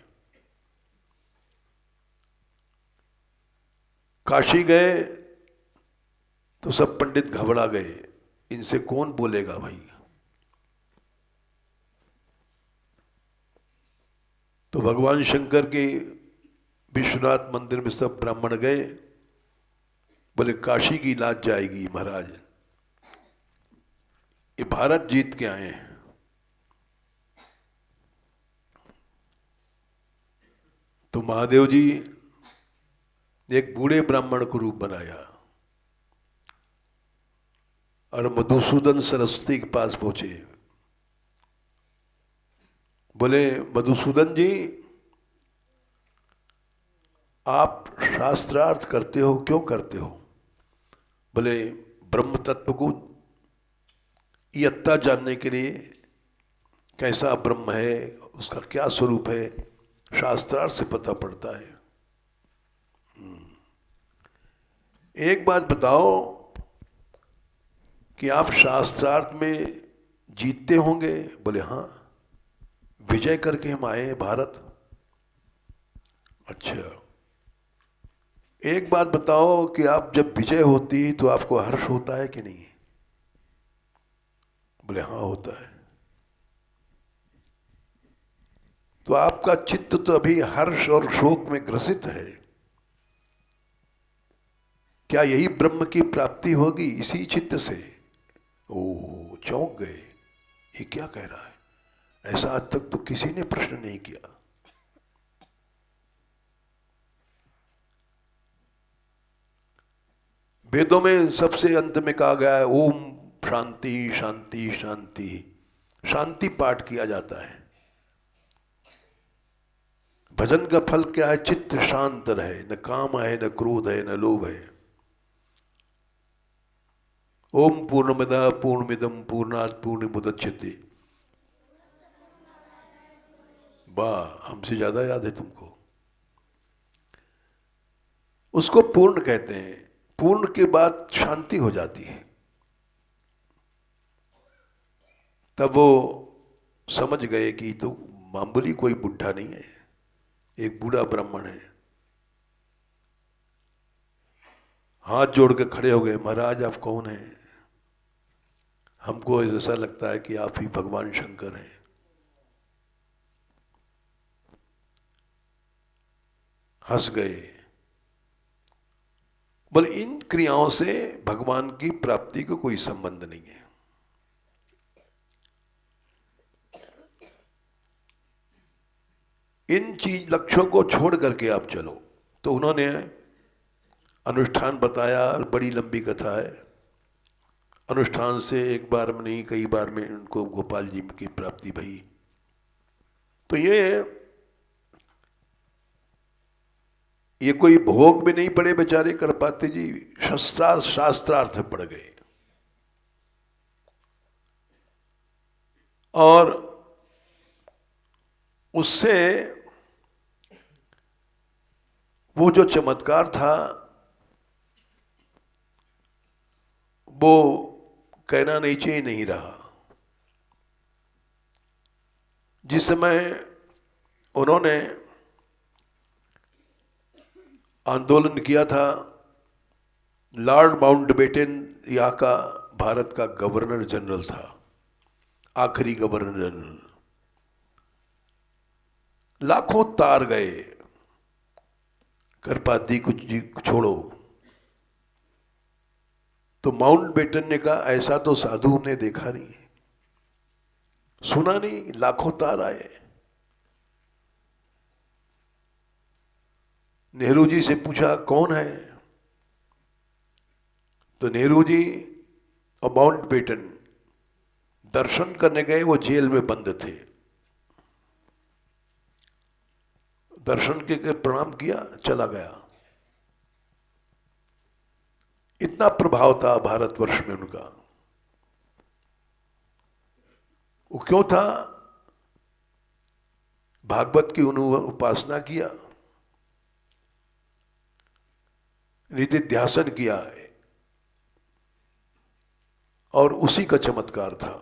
काशी गए तो सब पंडित घबरा गए, इनसे कौन बोलेगा भाई। तो भगवान शंकर के विश्वनाथ मंदिर में सब ब्राह्मण गए, बोले काशी की लाज जाएगी महाराज, ये भारत जीत के आए हैं। तो महादेव जी एक बूढ़े ब्राह्मण को रूप बनाया और मधुसूदन सरस्वती के पास पहुंचे। बोले मधुसूदन जी, आप शास्त्रार्थ करते हो, क्यों करते हो? बोले ब्रह्म तत्व को इयत्ता जानने के लिए, कैसा ब्रह्म है, उसका क्या स्वरूप है, शास्त्रार्थ से पता पड़ता है। एक बात बताओ कि आप शास्त्रार्थ में जीतते होंगे? बोले हाँ, विजय करके हम आए हैं भारत। अच्छा, एक बात बताओ कि आप जब विजय होती तो आपको हर्ष होता है कि नहीं? बोले हाँ होता है। तो आपका चित्त तो अभी हर्ष और शोक में ग्रसित है। क्या यही ब्रह्म की प्राप्ति होगी इसी चित्त से? ओह, चौंक गए, ये क्या कह रहा है? ऐसा आज तक तो किसी ने प्रश्न नहीं किया। वेदों में सबसे अंत में कहा गया है ओम शांति शांति शांति। शांति पाठ किया जाता है। भजन का फल क्या है? चित्त शांत रहे, न काम है, न क्रोध है, न लोभ है। ओम पूर्णमदः पूर्णमिदं पूर्णात् पूर्णमुदच्यते। वाह, हमसे ज्यादा याद है तुमको। उसको पूर्ण कहते हैं। पूर्ण के बाद शांति हो जाती है। तब वो समझ गए कि तो मामूली कोई बुढ़ा नहीं है, एक बूढ़ा ब्राह्मण है। हाथ जोड़ के खड़े हो गए, महाराज आप कौन हैं? हमको ऐसा लगता है कि आप ही भगवान शंकर हैं। हंस गए। बोले इन क्रियाओं से भगवान की प्राप्ति को कोई संबंध नहीं है। इन चीज लक्ष्यों को छोड़ करके आप चलो। तो उन्होंने अनुष्ठान बताया और बड़ी लंबी कथा है। अनुष्ठान से एक बार में नहीं, कई बार में उनको गोपाल जी की प्राप्ति भई। तो ये कोई भोग में नहीं पड़े बेचारे कर पाते जी, शास्त्रार्थ में पड़ गए। और उससे वो जो चमत्कार था वो कहना नीचे नहीं रहा। जिस समय उन्होंने आंदोलन किया था, लॉर्ड माउंटबेटन यहाँ का भारत का गवर्नर जनरल था, आखिरी गवर्नर जनरल। लाखों तार गए, करपाती कुछ जी छोड़ो। तो माउंटबेटन ने कहा ऐसा तो साधु हमने देखा नहीं, सुना नहीं, लाखों तार आए। नेहरू जी से पूछा कौन है? तो नेहरू जी और माउंटबेटन दर्शन करने गए, वो जेल में बंद थे। दर्शन के प्रणाम किया, चला गया। इतना प्रभाव था भारतवर्ष में उनका। वो क्यों था? भागवत की उन्होंने उपासना किया, निधिध्यासन किया, और उसी का चमत्कार था।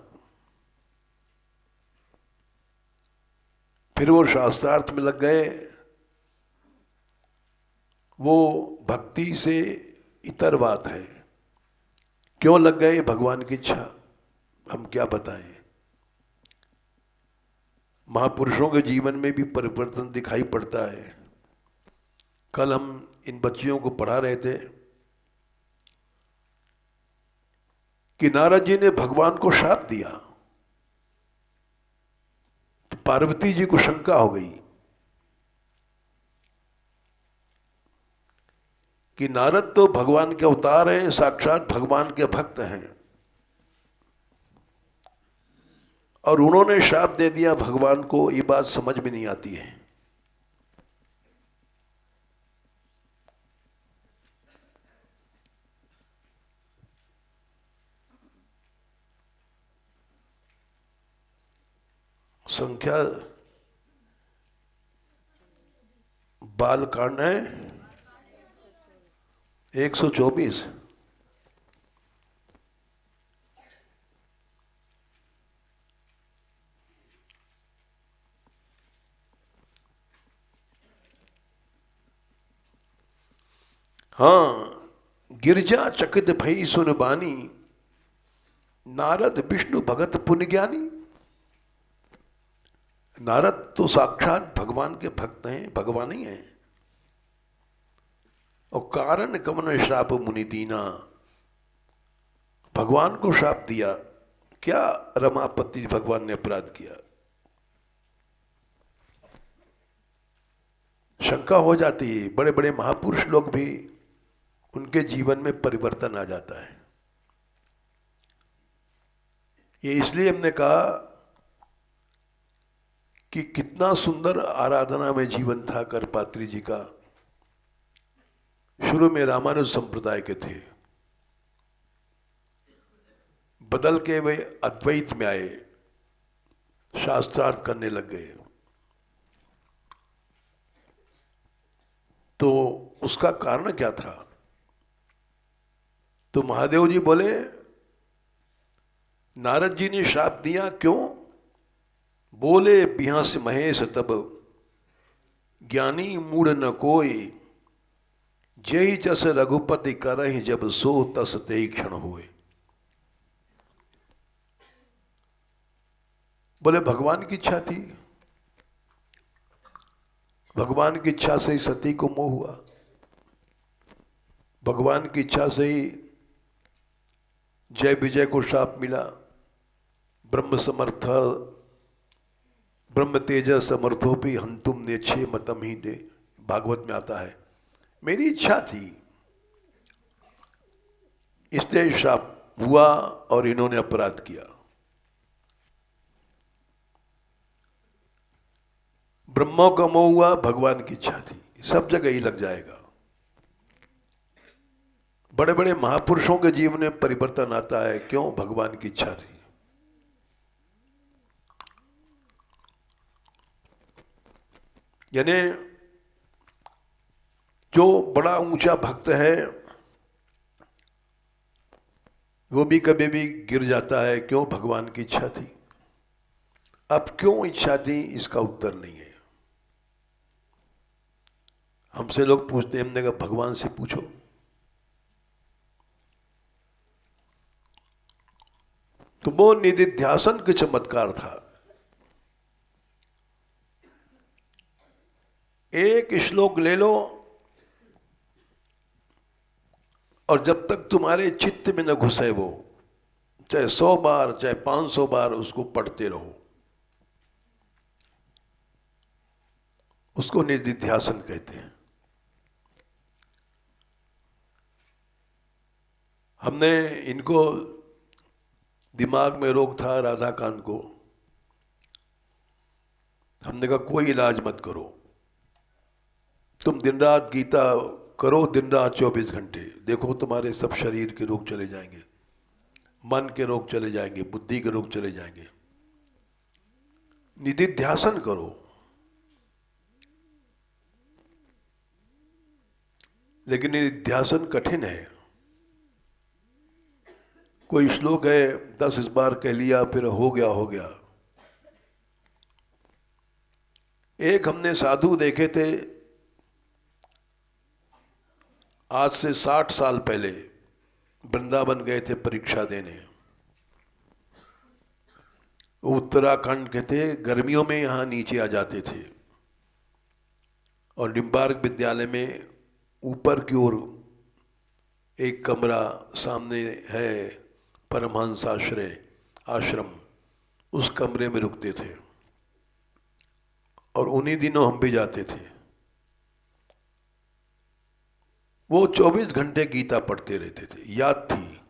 फिर वो शास्त्रार्थ में लग गए। वो भक्ति से इतर बात है। क्यों लग गए? भगवान की इच्छा, हम क्या बताएं। महापुरुषों के जीवन में भी परिवर्तन दिखाई पड़ता है। कल हम इन बच्चियों को पढ़ा रहे थे, कि नारद जी ने भगवान को शाप दिया। तो पार्वती जी को शंका हो गई कि नारद तो भगवान के अवतार हैं, साक्षात भगवान के भक्त हैं, और उन्होंने शाप दे दिया भगवान को। ये बात समझ में नहीं आती है। संख्या बाल कांड है 124। हाँ, गिरजा चकित भई सुन बानी, नारद विष्णु भगत पुण्य ज्ञानी। नारद तो साक्षात भगवान के भक्त हैं, भगवान ही हैं। और कारण कवन श्राप मुनि दीना, भगवान को श्राप दिया। क्या रमापति भगवान ने अपराध किया? शंका हो जाती है। बड़े बड़े महापुरुष लोग भी, उनके जीवन में परिवर्तन आ जाता है। ये इसलिए हमने कहा कि कितना सुंदर आराधना में जीवन था करपात्री जी का। शुरू में रामानुज संप्रदाय के थे, बदल के वे अद्वैत में आए, शास्त्रार्थ करने लग गए। तो उसका कारण क्या था? तो महादेव जी बोले, नारद जी ने श्राप दिया। क्यों? बोले बिहास महेश तब, ज्ञानी मूढ़ न कोई, जय जस रघुपति करहि जब सो तस ते क्षण हुए। बोले भगवान की इच्छा थी, भगवान की इच्छा से ही सती को मोह हुआ, भगवान की इच्छा से ही जय विजय को शाप मिला। ब्रह्म समर्थ ब्रह्म तेज समर्थोपि हंतुम नेच्छे मतम ही दे, भागवत में आता है। मेरी इच्छा थी, इसलिए शाप हुआ और इन्होंने अपराध किया। ब्रह्मा का मोह हुआ, भगवान की इच्छा थी। सब जगह ही लग जाएगा। बड़े बड़े महापुरुषों के जीवन में परिवर्तन आता है। क्यों? भगवान की इच्छा थी। यानी जो बड़ा ऊंचा भक्त है वो भी कभी भी गिर जाता है। क्यों? भगवान की इच्छा थी। अब क्यों इच्छा थी, इसका उत्तर नहीं है। हमसे लोग पूछते हैं, हमने कहा भगवान से पूछो। तो वो निधिध्यासन के चमत्कार था। एक श्लोक ले लो और जब तक तुम्हारे चित्त में न घुसे वो, चाहे 100 बार चाहे 500 बार उसको पढ़ते रहो, उसको निधिध्यासन कहते हैं। हमने इनको दिमाग में रोग था, राधा कांत को। हमने कहा कोई इलाज मत करो, तुम दिन रात गीता करो, दिन रात 24 घंटे, देखो तुम्हारे सब शरीर के रोग चले जाएंगे, मन के रोग चले जाएंगे, बुद्धि के रोग चले जाएंगे। निधिध्यासन करो। लेकिन निधिध्यासन कठिन है। कोई श्लोक है 10 बार कह लिया फिर हो गया हो गया। एक हमने साधु देखे थे आज से 60 साल पहले, वृंदावन गए थे परीक्षा देने। वो उत्तराखंड के थे, गर्मियों में यहाँ नीचे आ जाते थे और निम्बार्क विद्यालय में ऊपर की ओर एक कमरा सामने है, परमहंस आश्रम, उस कमरे में रुकते थे और उन्हीं दिनों हम भी जाते थे। वो 24 घंटे गीता पढ़ते रहते थे, याद थी,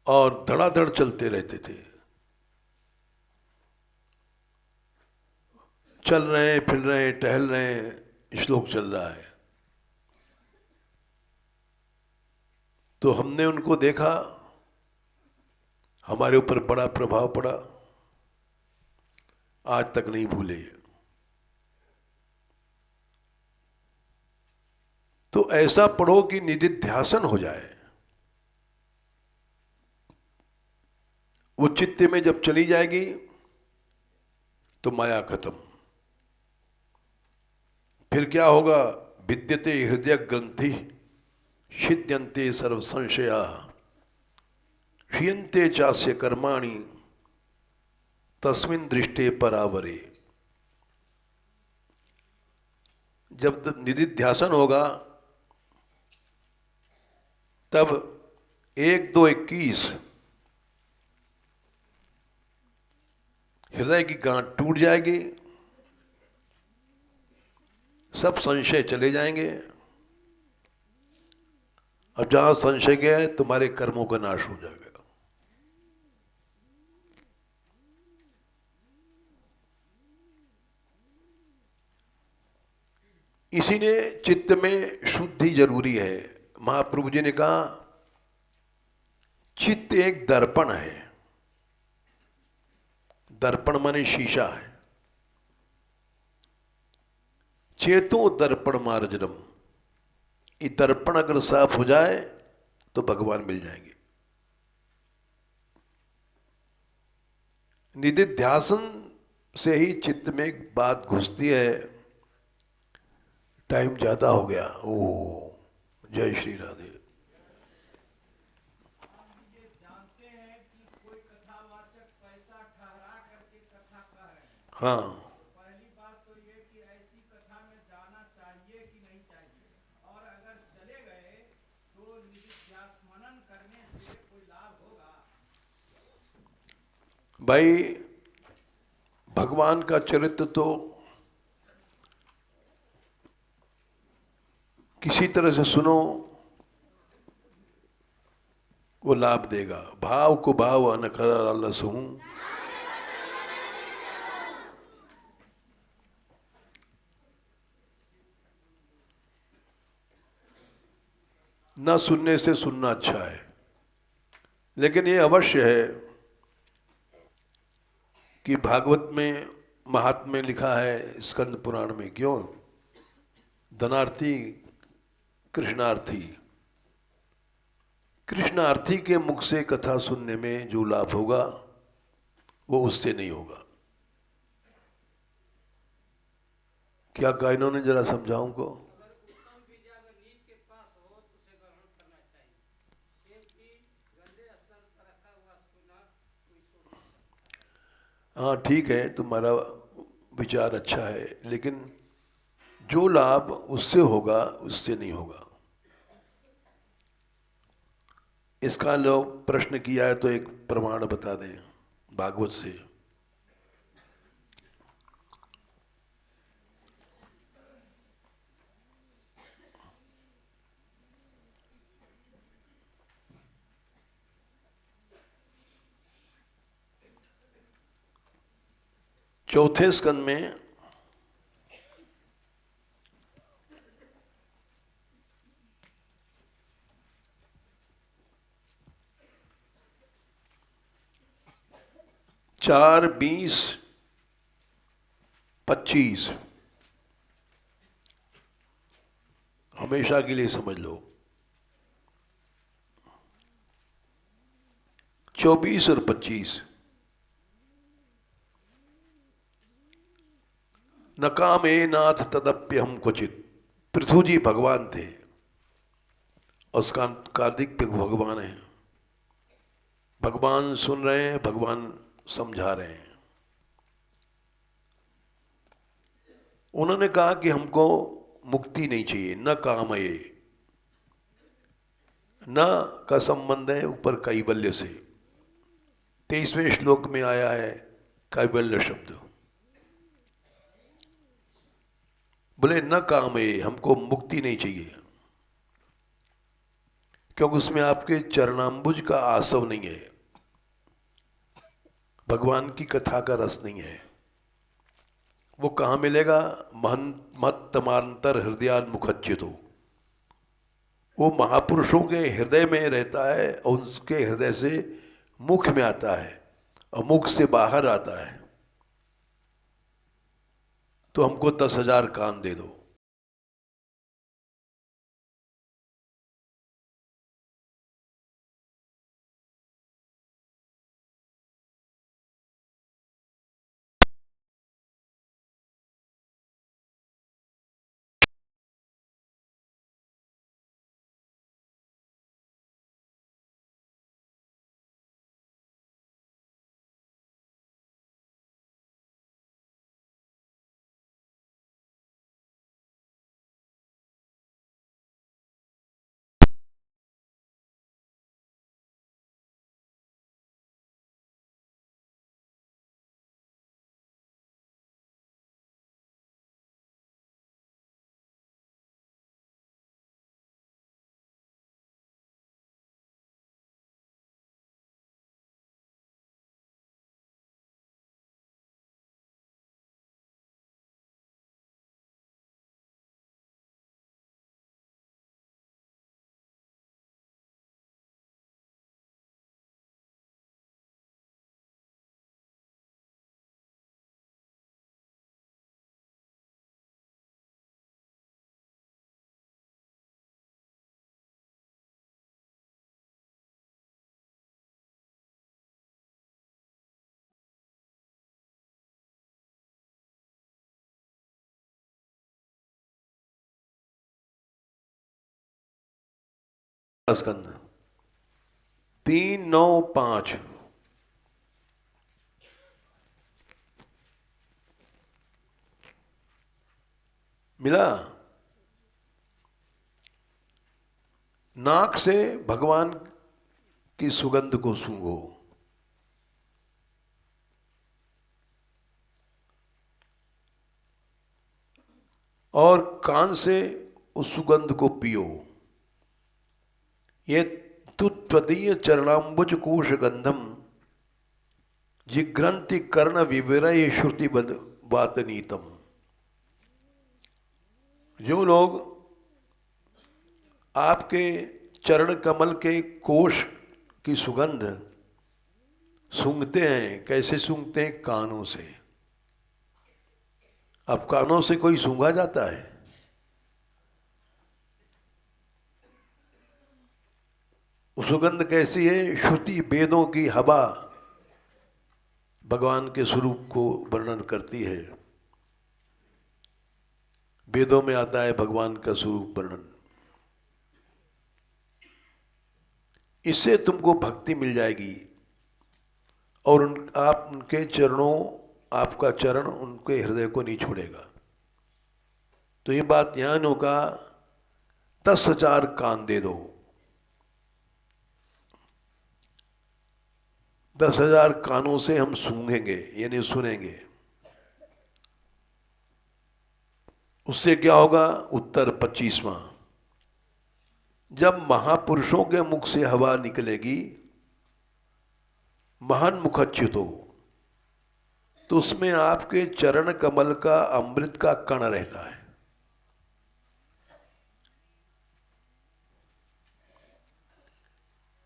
और धड़ाधड़ चलते रहते थे। चल रहे हैं, फिर रहे हैं, टहल रहे हैं, श्लोक चल रहा है। तो हमने उनको देखा, हमारे ऊपर बड़ा प्रभाव पड़ा, आज तक नहीं भूले। तो ऐसा पढ़ो कि निधिध्यासन हो जाए। वो चित्त में जब चली जाएगी तो माया खत्म। फिर क्या होगा? विद्यते हृदय ग्रंथि छिद्यन्ते सर्व संशया क्षीयन्ते चास्य कर्माणि तस्मिन् दृष्टे परावरे। जब निधिध्यासन होगा तब 1-2-21 हृदय की गांठ टूट जाएगी, सब संशय चले जाएंगे। अब जहां संशय गया है, तुम्हारे कर्मों का नाश हो जाएगा। इसीलिए चित्त में शुद्धि जरूरी है। महाप्रभु जी ने कहा, चित्त एक दर्पण है। दर्पण माने शीशा है। चेतो दर्पण मार्जनम, ये दर्पण अगर साफ हो जाए तो भगवान मिल जाएंगे। निधिध्यासन से ही चित्त में एक बात घुसती है। टाइम ज्यादा हो गया। ओ, जय श्री राधे। हाँ, पहली बात तो ये कि ऐसी कथा में जाना चाहिए कि नहीं चाहिए, और अगर चले गए तो निधिध्यास मनन करने से कोई लाभ होगा? भाई भगवान का चरित्र तो किसी तरह से सुनो, वो लाभ देगा। भाव को भाव अनखरा लस हूं, न सुनने से सुनना अच्छा है। लेकिन ये अवश्य है कि भागवत में महात्म्य में लिखा है, स्कंद पुराण में, क्यों धनार्थी कृष्णार्थी, कृष्णार्थी के मुख से कथा सुनने में जो लाभ होगा वो उससे नहीं होगा। क्या कहा इन्होंने, जरा समझाऊं उनको। हाँ ठीक है, तुम्हारा विचार अच्छा है, लेकिन जो लाभ उससे होगा उससे नहीं होगा। इसका लो प्रश्न किया है तो एक प्रमाण बता दें भागवत से। चौथे स्कंद में चार 20-25 हमेशा के लिए समझ लो। 24 और 25, न कामे नाथ तदप्य हम क्वचित। पृथु जी भगवान थे और उसका कार्तिक भगवान है। भगवान सुन रहे हैं, भगवान समझा रहे हैं। उन्होंने कहा कि हमको मुक्ति नहीं चाहिए, न कामये। न का संबंध है ऊपर कैवल्य से। 23वें श्लोक में आया है कैवल्य शब्द। बोले न कामे, हमको मुक्ति नहीं चाहिए, क्योंकि उसमें आपके चरणाम्बुज का आसव नहीं है, भगवान की कथा का रस नहीं है। वो कहाँ मिलेगा? महत्तमांतर हृदयान्मुखच्युतो, वो महापुरुषों के हृदय में रहता है और उनके हृदय से मुख में आता है और मुख से बाहर आता है। तो हमको 10,000 कान दे दो। स्कंद 3, 9, 5 मिला। नाक से भगवान की सुगंध को सूंघो, और कान से उस सुगंध को पियो। ये तुत्वदीय चरणाम्बुज कोश गंधम जिघ्रंति कर्ण विवरय श्रुति वातनीतम। जो लोग आपके चरण कमल के कोश की सुगंध सूंघते हैं, कैसे सूंघते हैं? कानों से। अब कानों से कोई सूंघा जाता है? सुगंध कैसी है? श्रुति वेदों की हवा भगवान के स्वरूप को वर्णन करती है। वेदों में आता है भगवान का स्वरूप वर्णन। इससे तुमको भक्ति मिल जाएगी और आप उनके चरणों, आपका चरण उनके हृदय को नहीं छोड़ेगा। तो ये बात ध्यान होगा, 10,000 कान दे दो। 10,000 कानों से हम सूंघेंगे, यानी सुनेंगे। उससे क्या होगा? उत्तर 25वां, जब महापुरुषों के मुख से हवा निकलेगी, महान मुखच्युतो, तो उसमें आपके चरण कमल का अमृत का कण रहता है।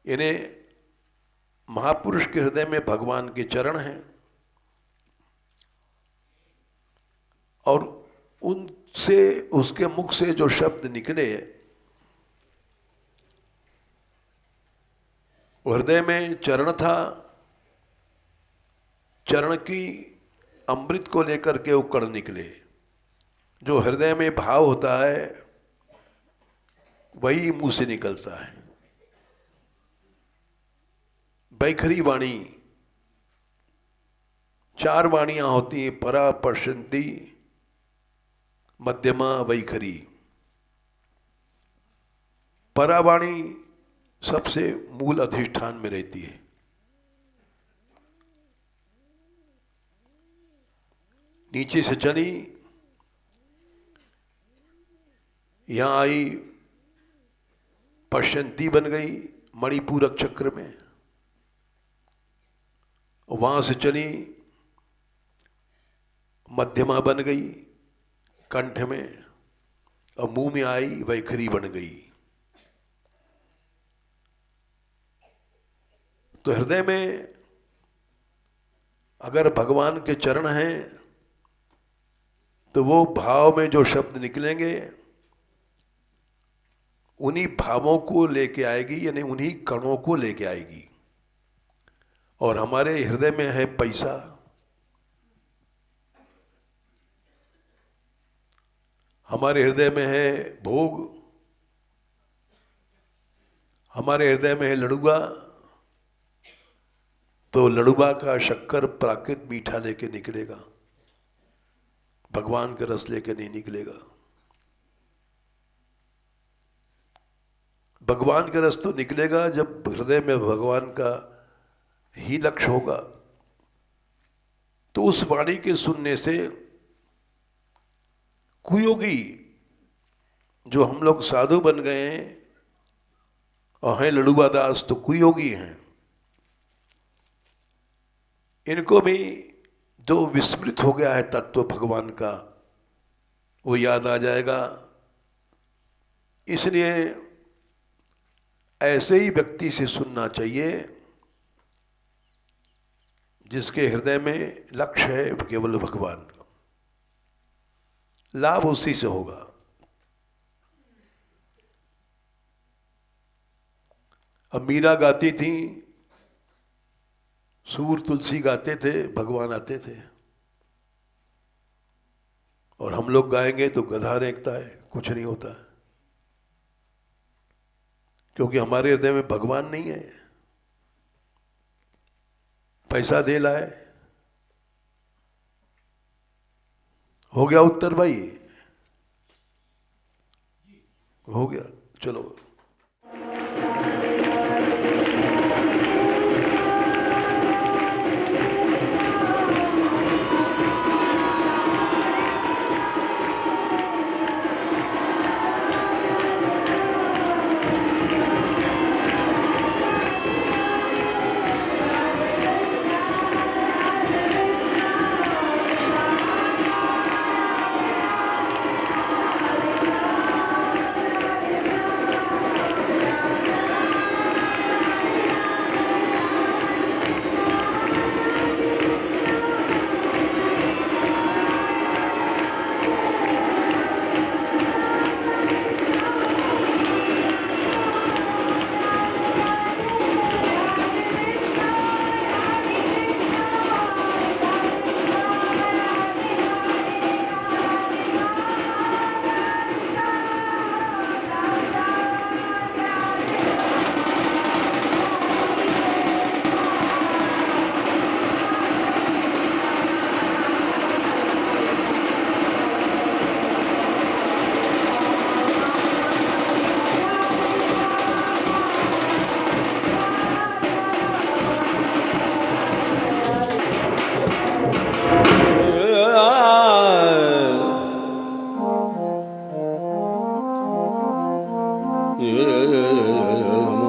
इन्हें महापुरुष के हृदय में भगवान के चरण हैं और उनसे, उसके मुख से जो शब्द निकले हृदय में चरण था, चरण की अमृत को लेकर के वो कण निकले। जो हृदय में भाव होता है वही मुंह से निकलता है। वैखरी वाणी, 4 वाणियां होती हैं, परा, पश्यंती, मध्यमा, वैखरी। परावाणी सबसे मूल अधिष्ठान में रहती है। नीचे से चली, यहां आई, पश्यंती बन गई मणिपूरक चक्र में, वहां से चली मध्यमा बन गई कंठ में, और मुंह में आई वैखरी बन गई। तो हृदय में अगर भगवान के चरण हैं तो वो भाव में जो शब्द निकलेंगे उन्हीं भावों को लेके आएगी, यानी उन्हीं कणों को लेके आएगी। और हमारे हृदय में है पैसा, हमारे हृदय में है भोग, हमारे हृदय में है लड़ुआ, तो लड़ुआ का शक्कर प्राकृत मीठा लेके निकलेगा, भगवान का रस लेके नहीं निकलेगा। भगवान का रस तो निकलेगा जब हृदय में भगवान का ही लक्ष्य होगा। तो उस वाणी के सुनने से कुयोगी, जो हम लोग साधु बन गए हैं और हैं लड़ुआ दास, तो कुयोगी हैं, इनको भी जो विस्मृत हो गया है तत्व भगवान का, वो याद आ जाएगा। इसलिए ऐसे ही व्यक्ति से सुनना चाहिए जिसके हृदय में लक्ष्य है केवल भगवान का। लाभ उसी से होगा। अब मीरा गाती थी, सूर तुलसी गाते थे, भगवान आते थे। और हम लोग गाएंगे तो गधा रेंगता है, कुछ नहीं होता है, क्योंकि हमारे हृदय में भगवान नहीं है। पैसा दे लाए। हो गया उत्तर भाई? हो गया, चलो। Yeah.